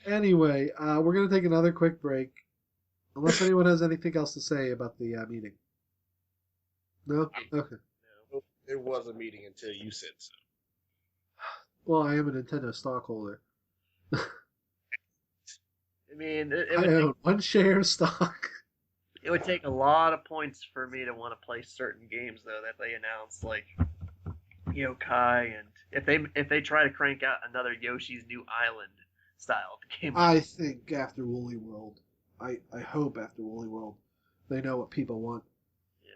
Anyway, we're going to take another quick break. Unless anyone has anything else to say about the meeting. No? Okay. No, there was a meeting until you said so. Well, I am a Nintendo stockholder. I mean, I own one share of stock. It would take a lot of points for me to want to play certain games, though, that they announce, like Yokai, and if they try to crank out another Yoshi's New Island style game. I think after Woolly World, I hope after Woolly World, they know what people want. Yeah,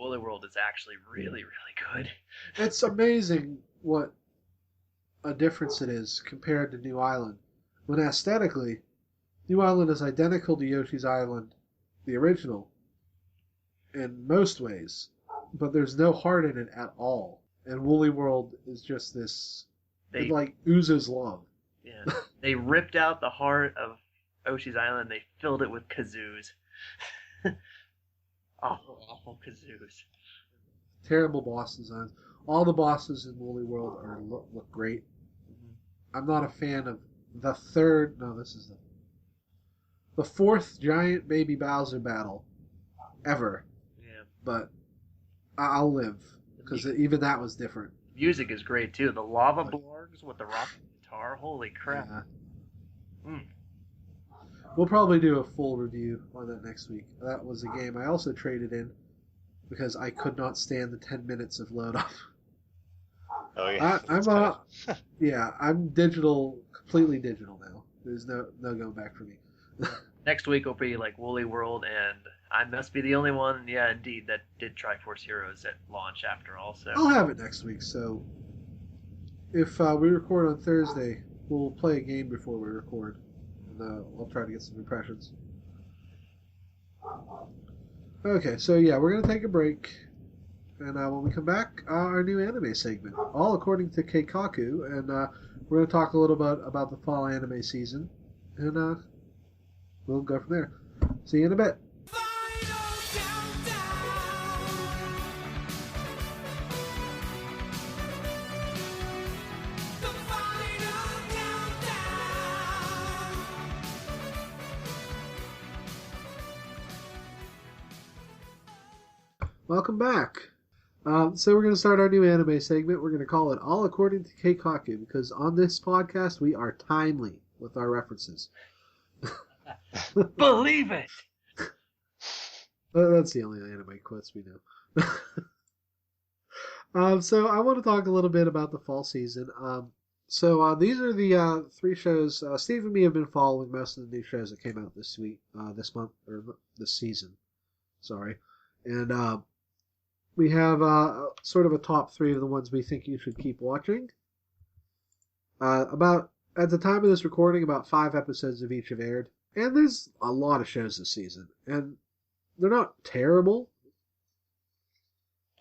Woolly World is actually really, really good. It's amazing what a difference it is compared to New Island. When aesthetically, New Island is identical to Yoshi's Island, the original, in most ways, but there's no heart in it at all. And Woolly World is just this, it like oozes love. Yeah, they ripped out the heart of Yoshi's Island. They filled it with kazoos. awful kazoos. Terrible boss designs. All the bosses in Woolly World look great. Mm-hmm. I'm not a fan of the third. No, this is the fourth giant baby Bowser battle ever. Yeah. But I'll live, because even that was different. Music is great, too. The lava blorgs with the rock guitar. Holy crap. Yeah. Mm. We'll probably do a full review on that next week. That was a game I also traded in because I could not stand the 10 minutes of load up. Oh, yeah. I'm digital, completely digital now. There's no going back for me. Next week will be like Woolly World, and I must be the only one, yeah, indeed, that did Triforce Heroes at launch after all. So I'll have it next week, so if we record on Thursday, we'll play a game before we record, and I'll try to get some impressions. Okay, so yeah, we're going to take a break. And when we come back, our new anime segment, all according to Keikaku, and we're going to talk a little bit about the fall anime season, and we'll go from there. See you in a bit. Welcome back. So we're going to start our new anime segment. We're going to call it All According to Keikaku, because on this podcast we are timely with our references. Believe it! That's the only anime quotes we know. So I want to talk a little bit about the fall season. So these are the 3 shows. Steve and me have been following most of the new shows that came out this week, this month, or this season. Sorry. And we have sort of a top 3 of the ones we think you should keep watching. About at the time of this recording, about 5 episodes of each have aired. And there's a lot of shows this season. And they're not terrible.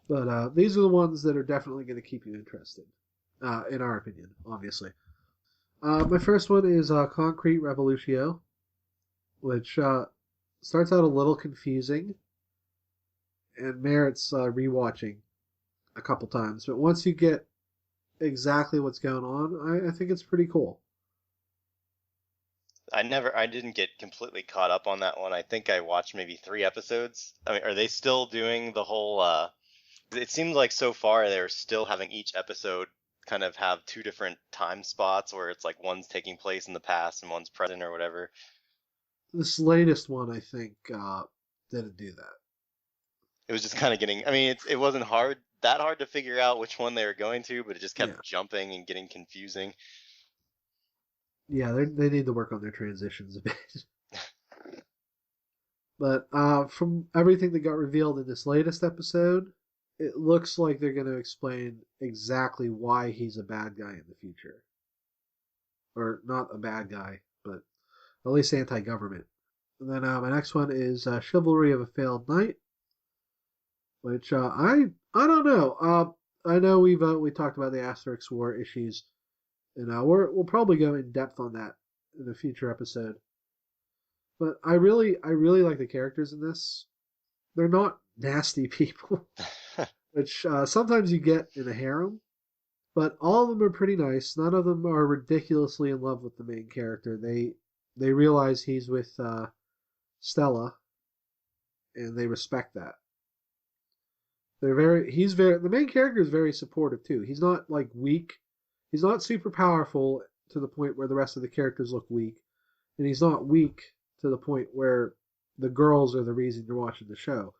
But these are the ones that are definitely going to keep you interested. In our opinion, obviously. My first one is Concrete Revolutio, which starts out a little confusing and merits rewatching a couple times. But once you get exactly what's going on, I think it's pretty cool. I didn't get completely caught up on that one. I think I watched maybe 3 episodes. I mean, are they still doing the whole, it seems like so far they're still having each episode kind of have 2 different time spots where it's like one's taking place in the past and one's present or whatever. This latest one, I think, didn't do that. It was just kind of getting, I mean, it wasn't that hard to figure out which one they were going to, but it just kept jumping and getting confusing. Yeah, they need to work on their transitions a bit. But from everything that got revealed in this latest episode, it looks like they're going to explain exactly why he's a bad guy in the future. Or not a bad guy, but at least anti-government. And then my next one is Chivalry of a Failed Knight, which I don't know. I know we talked about the Asterix War issues, and we'll probably go in depth on that in a future episode. But I really like the characters in this. They're not nasty people, which sometimes you get in a harem, but all of them are pretty nice. None of them are ridiculously in love with the main character. They realize he's with Stella, and they respect that. The main character is very supportive too. He's not like weak. He's not super powerful to the point where the rest of the characters look weak, and he's not weak to the point where the girls are the reason you're watching the show.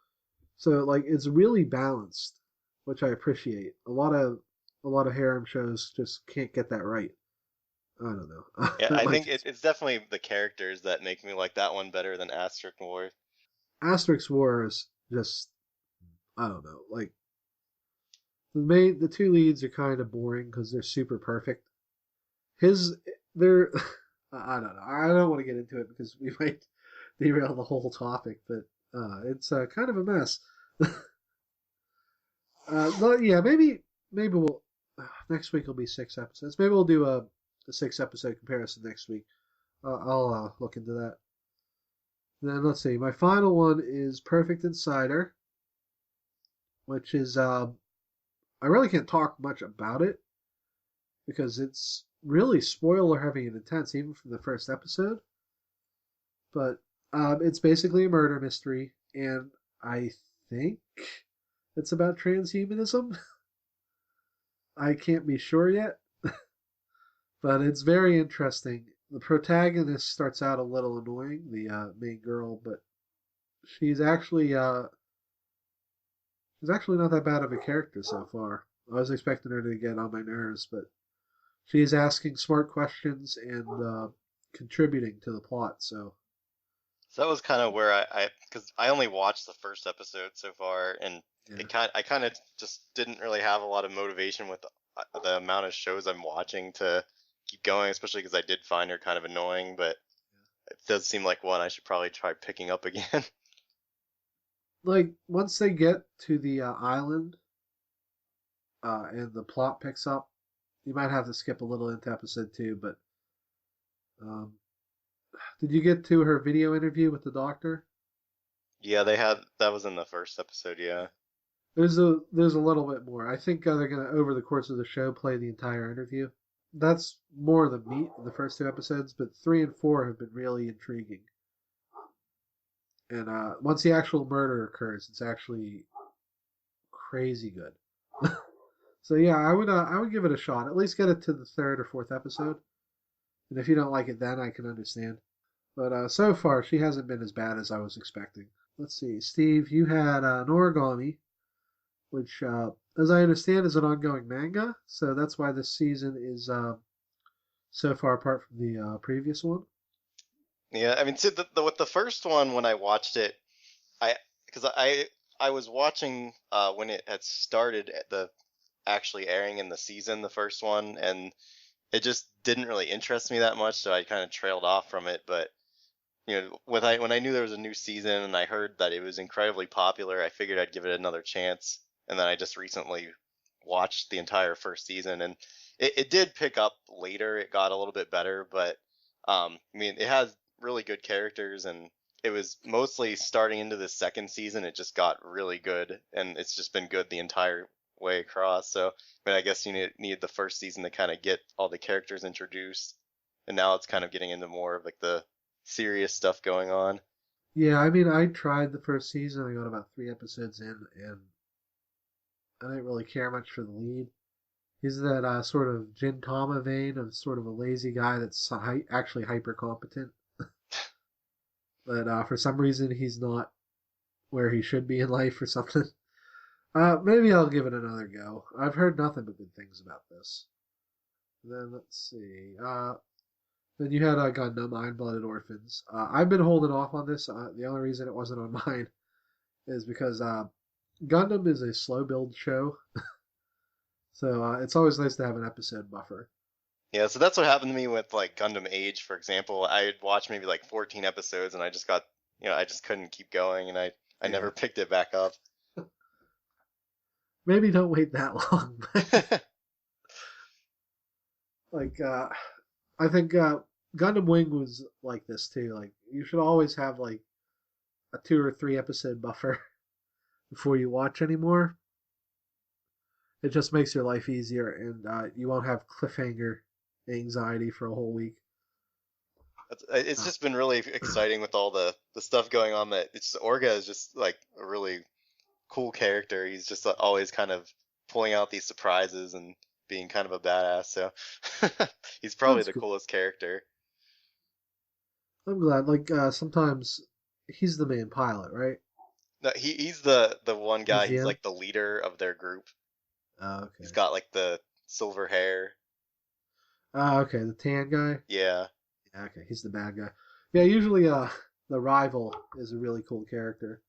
So like it's really balanced, which I appreciate. A lot of harem shows just can't get that right. I don't know. Yeah, I think it's definitely the characters that make me like that one better than Asterix War. Asterix War is just, I don't know, like the 2 leads are kind of boring because they're super perfect. They're I don't know. I don't want to get into it because we might derail the whole topic, but it's kind of a mess. But yeah, maybe we'll next week will be 6 episodes. Maybe we'll do a 6 episode comparison next week. I'll look into that. Then let's see. My final one is Perfect Insider, which is I really can't talk much about it because it's really spoiler heavy and intense, even from the first episode. But it's basically a murder mystery, and I think it's about transhumanism. I can't be sure yet, but it's very interesting. The protagonist starts out a little annoying, the main girl, but she's actually not that bad of a character so far. I was expecting her to get on my nerves, but she's asking smart questions and contributing to the plot. So that was kind of where because I only watched the first episode so far, and I kind of just didn't really have a lot of motivation with the amount of shows I'm watching to keep going, especially because I did find her kind of annoying, but it does seem like one I should probably try picking up again. Like, once they get to the island and the plot picks up. You might have to skip a little into episode 2, but um, did you get to her video interview with the doctor? Yeah, that was in the first episode. Yeah. There's a little bit more. I think they're gonna over the course of the show play the entire interview. That's more the meat of the first 2 episodes, but 3 and 4 have been really intriguing. And once the actual murder occurs, it's actually crazy good. So yeah, I would give it a shot. At least get it to the 3rd or 4th episode. And if you don't like it then, I can understand. But so far, she hasn't been as bad as I was expecting. Let's see, Steve, you had an origami, which, as I understand, is an ongoing manga. So that's why this season is so far apart from the previous one. Yeah, I mean, see, with the first one, when I watched it, because I was watching when it had started the actually airing in the season, the first one, and it just didn't really interest me that much, so I kind of trailed off from it. But when I knew there was a new season and I heard that it was incredibly popular, I figured I'd give it another chance. And then I just recently watched the entire first season, and it did pick up later. It got a little bit better, but I mean, it has really good characters, and it was mostly starting into the second season. It just got really good, and it's just been good the entire way across. So, I mean, I guess you need the first season to kind of get all the characters introduced, and now it's kind of getting into more of like the serious stuff going on. Yeah, I mean, I tried the first season. I got about 3 episodes in, and I didn't really care much for the lead. He's that sort of Gintama vein of sort of a lazy guy that's actually hyper competent. But for some reason, he's not where he should be in life or something. Maybe I'll give it another go. I've heard nothing but good things about this. And then let's see. Then you had Gundam, Iron-Blooded Orphans. I've been holding off on this. The only reason it wasn't on mine is because Gundam is a slow build show. So it's always nice to have an episode buffer. Yeah, so that's what happened to me with like Gundam Age, for example. I'd watch maybe like 14 episodes, and I just got, I just couldn't keep going, and I never picked it back up. Maybe don't wait that long. Like, I think Gundam Wing was like this too. Like, you should always have like a 2 or 3 episode buffer before you watch anymore. It just makes your life easier, and you won't have cliffhanger anxiety for a whole week. It's just been really exciting with all the stuff going on. That it's Orga is just like a really cool character. He's just always kind of pulling out these surprises and being kind of a badass. So he's probably the coolest character. I'm glad. Like sometimes he's the main pilot, right? No, he's the one guy. He's him? like the leader of their group. Oh, okay. He's got like the silver hair. Oh, okay. The tan guy? Yeah. Yeah, okay. He's the bad guy. Yeah, usually the rival is a really cool character.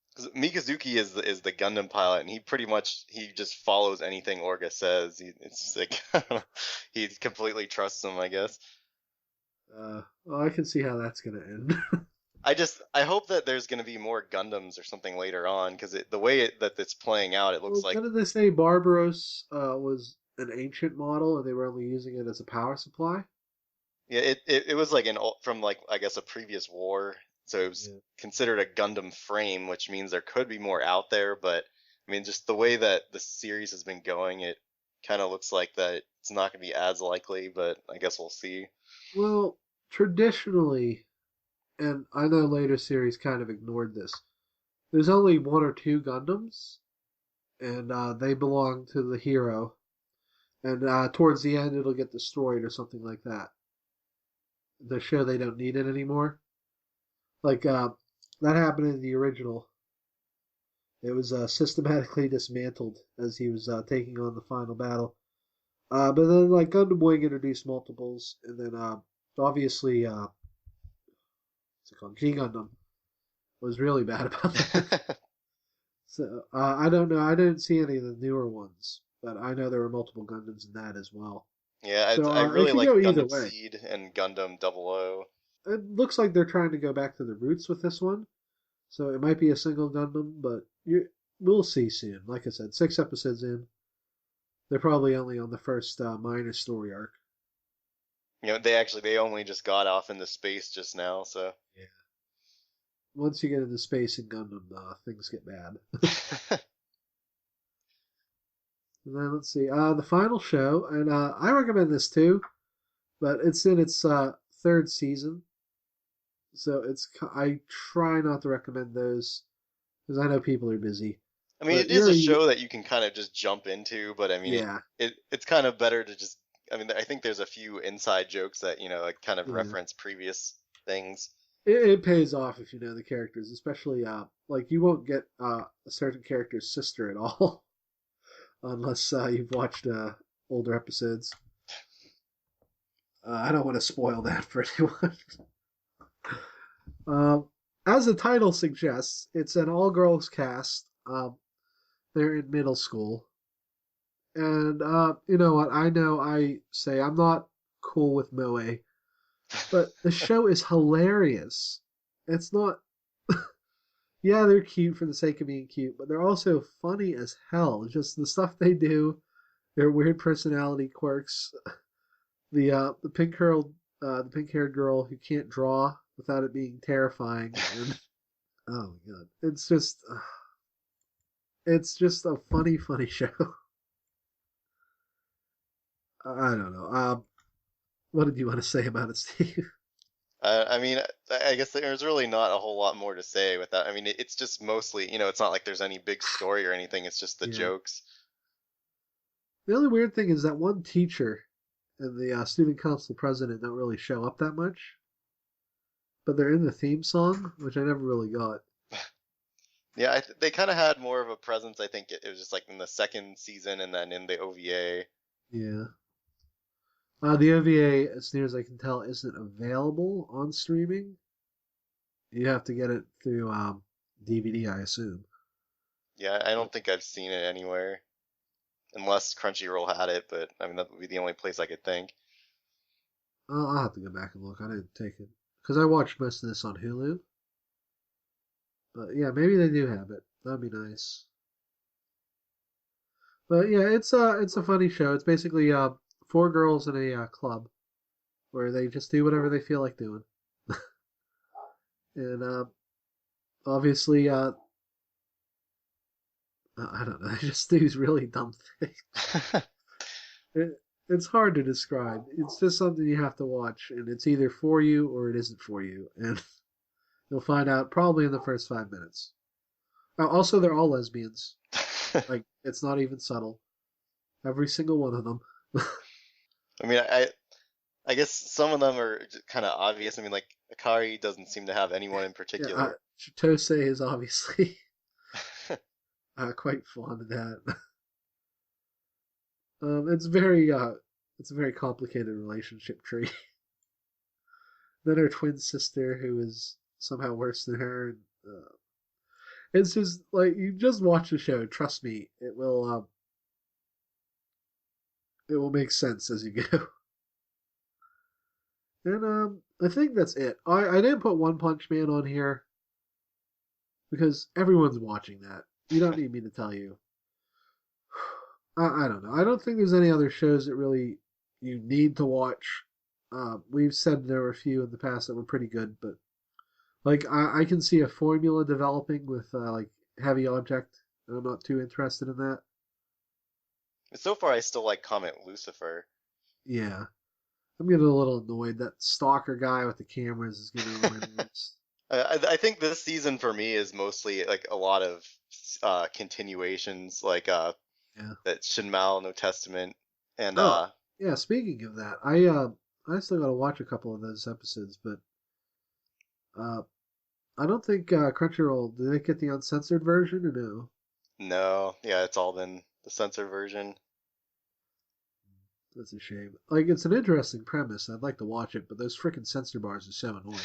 Because Mikazuki is the Gundam pilot, and he just follows anything Orga says. It's like he completely trusts him, I guess. Well, I can see how that's gonna end. I hope that there's gonna be more Gundams or something later on, because the way that it's playing out, it looks like. Didn't they say Barbaros was an ancient model, and they were only using it as a power supply? Yeah, it was like from like I guess a previous war, so it was considered a Gundam frame, which means there could be more out there. But I mean, just the way that the series has been going, it kind of looks like that it's not going to be as likely. But I guess we'll see. Well, traditionally, and I know later series kind of ignored this. There's only 1 or 2 Gundams, and they belong to the hero. And towards the end, it'll get destroyed or something like that. The show they don't need it anymore. Like that happened in the original. It was systematically dismantled as he was taking on the final battle. But then like Gundam Wing introduced multiples, and then obviously what's it called? G Gundam was really bad about that. So I don't know. I didn't see any of the newer ones, but I know there were multiple Gundams in that as well. Yeah, So, I really like Gundam way. Seed and Gundam 00. It looks like they're trying to go back to the roots with this one. So it might be a single Gundam, but we'll see soon. Like I said, 6 episodes in. They're probably only on the first minor story arc. They only just got off into space just now, so. Yeah. Once you get into space and Gundam, things get bad. And then let's see, the final show, and I recommend this too, but it's in its third season, so I try not to recommend those because I know people are busy. I mean, But it is a show that you can kind of just jump into, but I mean, yeah, it's kind of better to just. I mean, I think there's a few inside jokes that like kind of yeah. reference previous things. It pays off if you know the characters, especially like you won't get a certain character's sister at all unless you've watched older episodes. I don't want to spoil that for anyone. As the title suggests, it's an all-girls cast. They're in middle school, and you know what? I know I say I'm not cool with moe, but the show is hilarious. It's not. Yeah, they're cute for the sake of being cute, but they're also funny as hell. Just the stuff they do, their weird personality quirks. The pink haired girl who can't draw without it being terrifying, and oh my god, it's just a funny show. I don't know. What did you want to say about it, Steve? I mean, I guess there's really not a whole lot more to say with that. I mean, it's just mostly, it's not like there's any big story or anything. It's just the Yeah. jokes. The only weird thing is that one teacher and the student council president don't really show up that much, but they're in the theme song, which I never really got. Yeah, they kind of had more of a presence. I think it was just like in the second season and then in the OVA. Yeah. The OVA, as near as I can tell, isn't available on streaming. You have to get it through DVD, I assume. Yeah, I don't think I've seen it anywhere, unless Crunchyroll had it. But I mean, that would be the only place I could think. I'll have to go back and look. I didn't take it because I watched most of this on Hulu. But yeah, maybe they do have it. That'd be nice. But yeah, it's a funny show. It's basically four girls in a club where they just do whatever they feel like doing, and obviously I don't know, they just do these really dumb things. It's hard to describe. It's just something you have to watch, and it's either for you or it isn't for you, and you'll find out probably in the first 5 minutes. Also, they're all lesbians. Like, it's not even subtle. Every single one of them. I mean, I guess some of them are kind of obvious. I mean, like Akari doesn't seem to have anyone in particular. Yeah, Chitose is obviously quite fond of that. It's a very complicated relationship tree. Then her twin sister, who is somehow worse than her. And, it's just like you just watch the show. Trust me, it will make sense as you go. And I think that's it. I didn't put One Punch Man on here because everyone's watching that. You don't need me to tell you. I don't know. I don't think there's any other shows that really you need to watch. We've said there were a few in the past that were pretty good, but like I can see a formula developing with like Heavy Object, and I'm not too interested in that. So far, I still like Comet Lucifer. Yeah, I'm getting a little annoyed. That stalker guy with the cameras is getting on my nerves. I think this season for me is mostly like a lot of continuations, like Yeah. that Shinmao No Testament, and Oh, yeah. Speaking of that, I still got to watch a couple of those episodes, but uh, I don't think Crunchyroll did they get the uncensored version or no? no, yeah, it's all been the censored version. That's a shame. Like it's an interesting premise. I'd like to watch it, but those freaking censor bars are so annoying.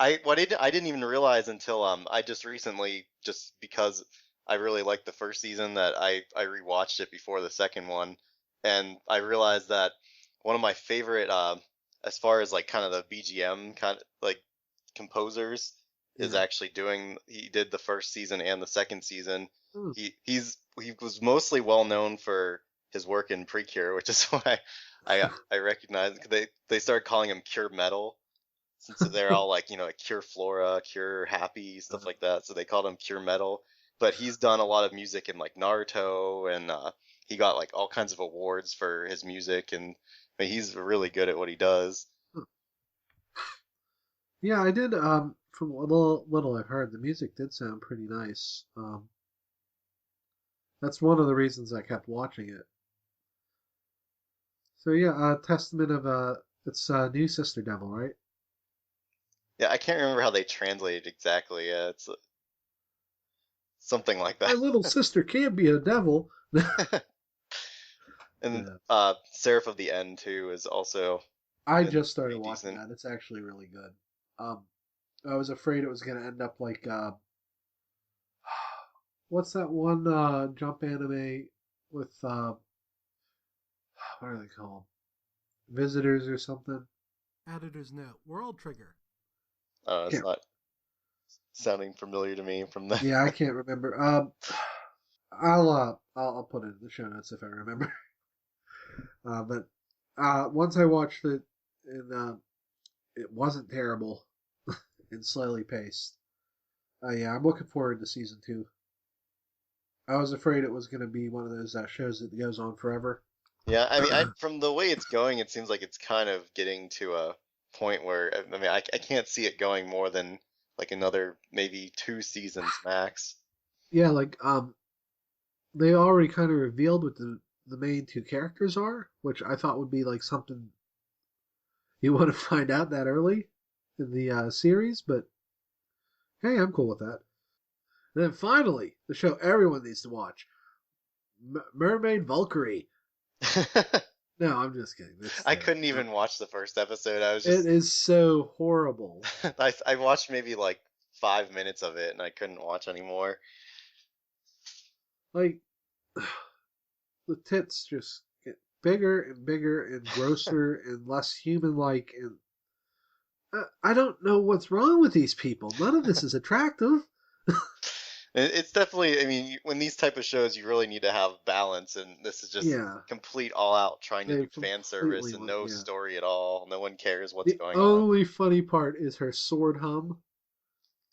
I didn't even realize until I just recently, just because I really liked the first season, that I rewatched it before the second one, and I realized that one of my favorite as far as like kind of the BGM kind of like composers is Yeah. actually doing. He did the first season and the second season. Hmm. He was mostly well known for his work in Precure, which is why I recognize, because they started calling him Cure Metal, since they're all like, like Cure Flora, Cure Happy, stuff like that. So they called him Cure Metal. But he's done a lot of music in like Naruto, and he got like all kinds of awards for his music, and he's really good at what he does. Yeah, I did. From what little I've heard, the music did sound pretty nice. That's one of the reasons I kept watching it. So yeah, Testament of it's New Sister Devil, right? Yeah, I can't remember how they translated exactly. Yeah, it's something like My that. little sister can't be a devil. And Yeah. Seraph of the End too is also I been just started pretty watching decent. that. It's actually really good. Um, I was afraid it was gonna end up like what's that one jump anime with what are they called? Visitors or something? Editor's note: World Trigger. It's Can't. not sounding familiar to me from the. Yeah, I can't remember. I'll put it in the show notes if I remember. But once I watched it, and it wasn't terrible and slowly paced. Yeah, I'm looking forward to season 2. I was afraid it was going to be one of those shows that goes on forever. Yeah, I mean, from the way it's going, it seems like it's kind of getting to a point where I can't see it going more than like another maybe 2 seasons max. Yeah, like they already kind of revealed what the main 2 characters are, which I thought would be like something you want to find out that early in the series, but hey, I'm cool with that. And then finally, the show everyone needs to watch, Mermaid Valkyrie. No, I'm just kidding. I couldn't even watch the first episode. I was It just is so horrible. I watched maybe like 5 minutes of it and I couldn't watch anymore. Like the tits just get bigger and bigger and grosser and less human-like, and I don't know what's wrong with these people. None of this is attractive. It's definitely, I mean, when these type of shows, you really need to have balance, and this is just Yeah, complete all out trying to they do fan service completely and went. no Yeah. story at all. No one cares what's The going on. only funny part is her sword hum,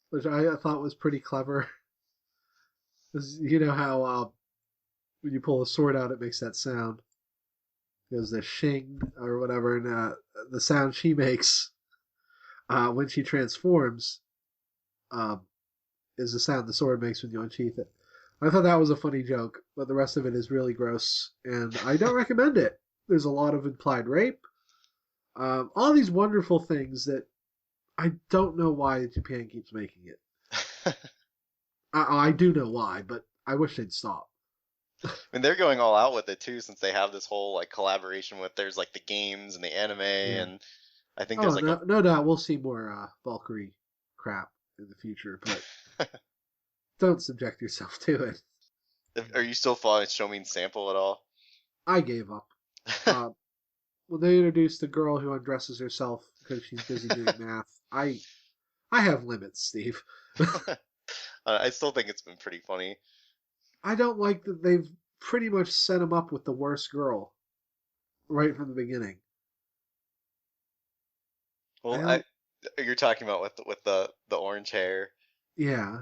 which I thought was pretty clever. 'Cause you know how when you pull a sword out, it makes that sound. It goes the shing or whatever, and the sound she makes when she transforms um, is the sound the sword makes when you unsheath it. I thought that was a funny joke, but the rest of it is really gross, and I don't recommend it. There's a lot of implied rape, all these wonderful things that I don't know why Japan keeps making it. I do know why, but I wish they'd stop. I mean, they're going all out with it too, since they have this whole like collaboration with there's like the games and the anime, Yeah. and I think Oh, there's like no doubt we'll see more Valkyrie crap in the future, but don't subject yourself to it. Are you still following Show Me Sample at all? I gave up. When they introduced the girl who undresses herself because she's busy doing math, I have limits, Steve. I still think it's been pretty funny. I don't like that they've pretty much set him up with the worst girl right from the beginning. Well, you're talking about with the orange hair. Yeah.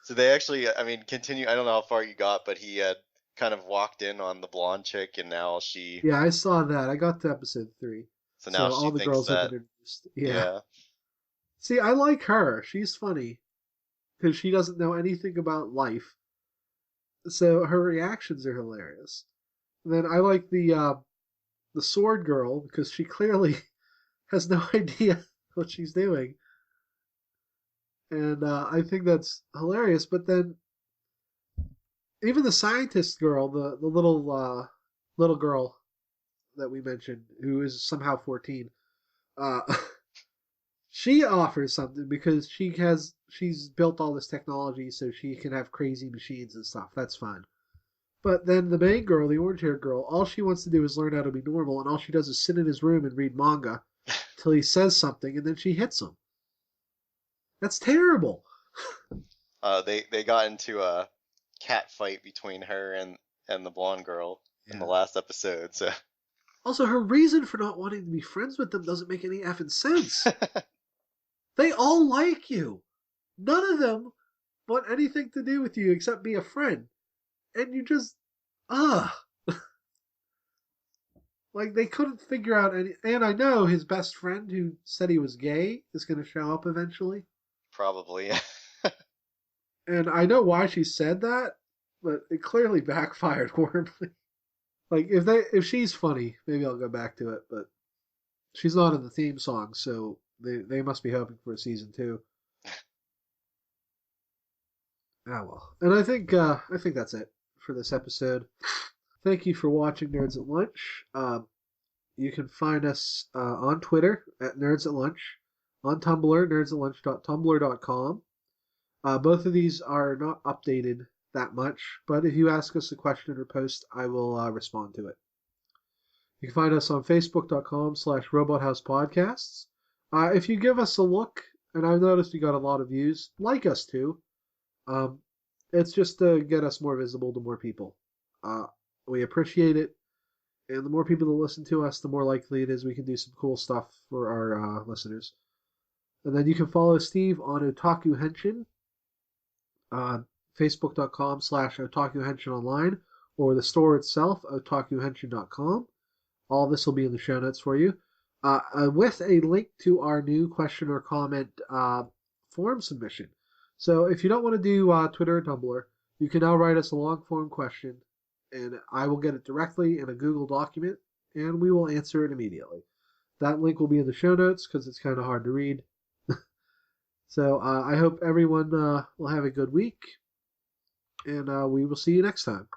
So they actually, I mean, continue. I don't know how far you got, but he had kind of walked in on the blonde chick, and now she. Yeah, I saw that. I got to episode 3. So now all she the thinks girls have that. been introduced. Yeah. Yeah. See, I like her. She's funny because she doesn't know anything about life. So her reactions are hilarious. And then I like the sword girl because she clearly has no idea what she's doing. And I think that's hilarious. But then even the scientist girl, the little girl that we mentioned, who is somehow 14, uh, she offers something because she's built all this technology so she can have crazy machines and stuff. That's fine. But then the main girl, the orange haired girl, all she wants to do is learn how to be normal, and all she does is sit in his room and read manga till he says something, and then she hits him. That's terrible. They got into a cat fight between her and the blonde girl in the last episode. So Also, her reason for not wanting to be friends with them doesn't make any effing sense. They all like you. None of them want anything to do with you except be a friend. And you just, like, they couldn't figure out any. And I know his best friend, who said he was gay, is going to show up eventually. probably. And I know why she said that, but it clearly backfired horribly. Like, if she's funny, maybe I'll go back to it, but she's not in the theme song, so they must be hoping for a season 2. Ah well. And I think that's it for this episode. Thank you for watching Nerds at Lunch. You can find us on Twitter at Nerds at Lunch, on Tumblr, nerdsatLunch.tumblr.com. Both of these are not updated that much, but if you ask us a question or post, I will respond to it. You can find us on Facebook.com/RobotHousePodcasts. If you give us a look, and I've noticed we got a lot of views, like us too. It's just to get us more visible to more people. We appreciate it, and the more people that listen to us, the more likely it is we can do some cool stuff for our listeners. And then you can follow Steve on Otaku Henshin, Facebook.com/Otaku Henshin Online, or the store itself, otakuhenshin.com. All this will be in the show notes for you, with a link to our new question or comment form submission. So if you don't want to do Twitter or Tumblr, you can now write us a long form question, and I will get it directly in a Google document, and we will answer it immediately. That link will be in the show notes because it's kind of hard to read. So I hope everyone will have a good week, and we will see you next time.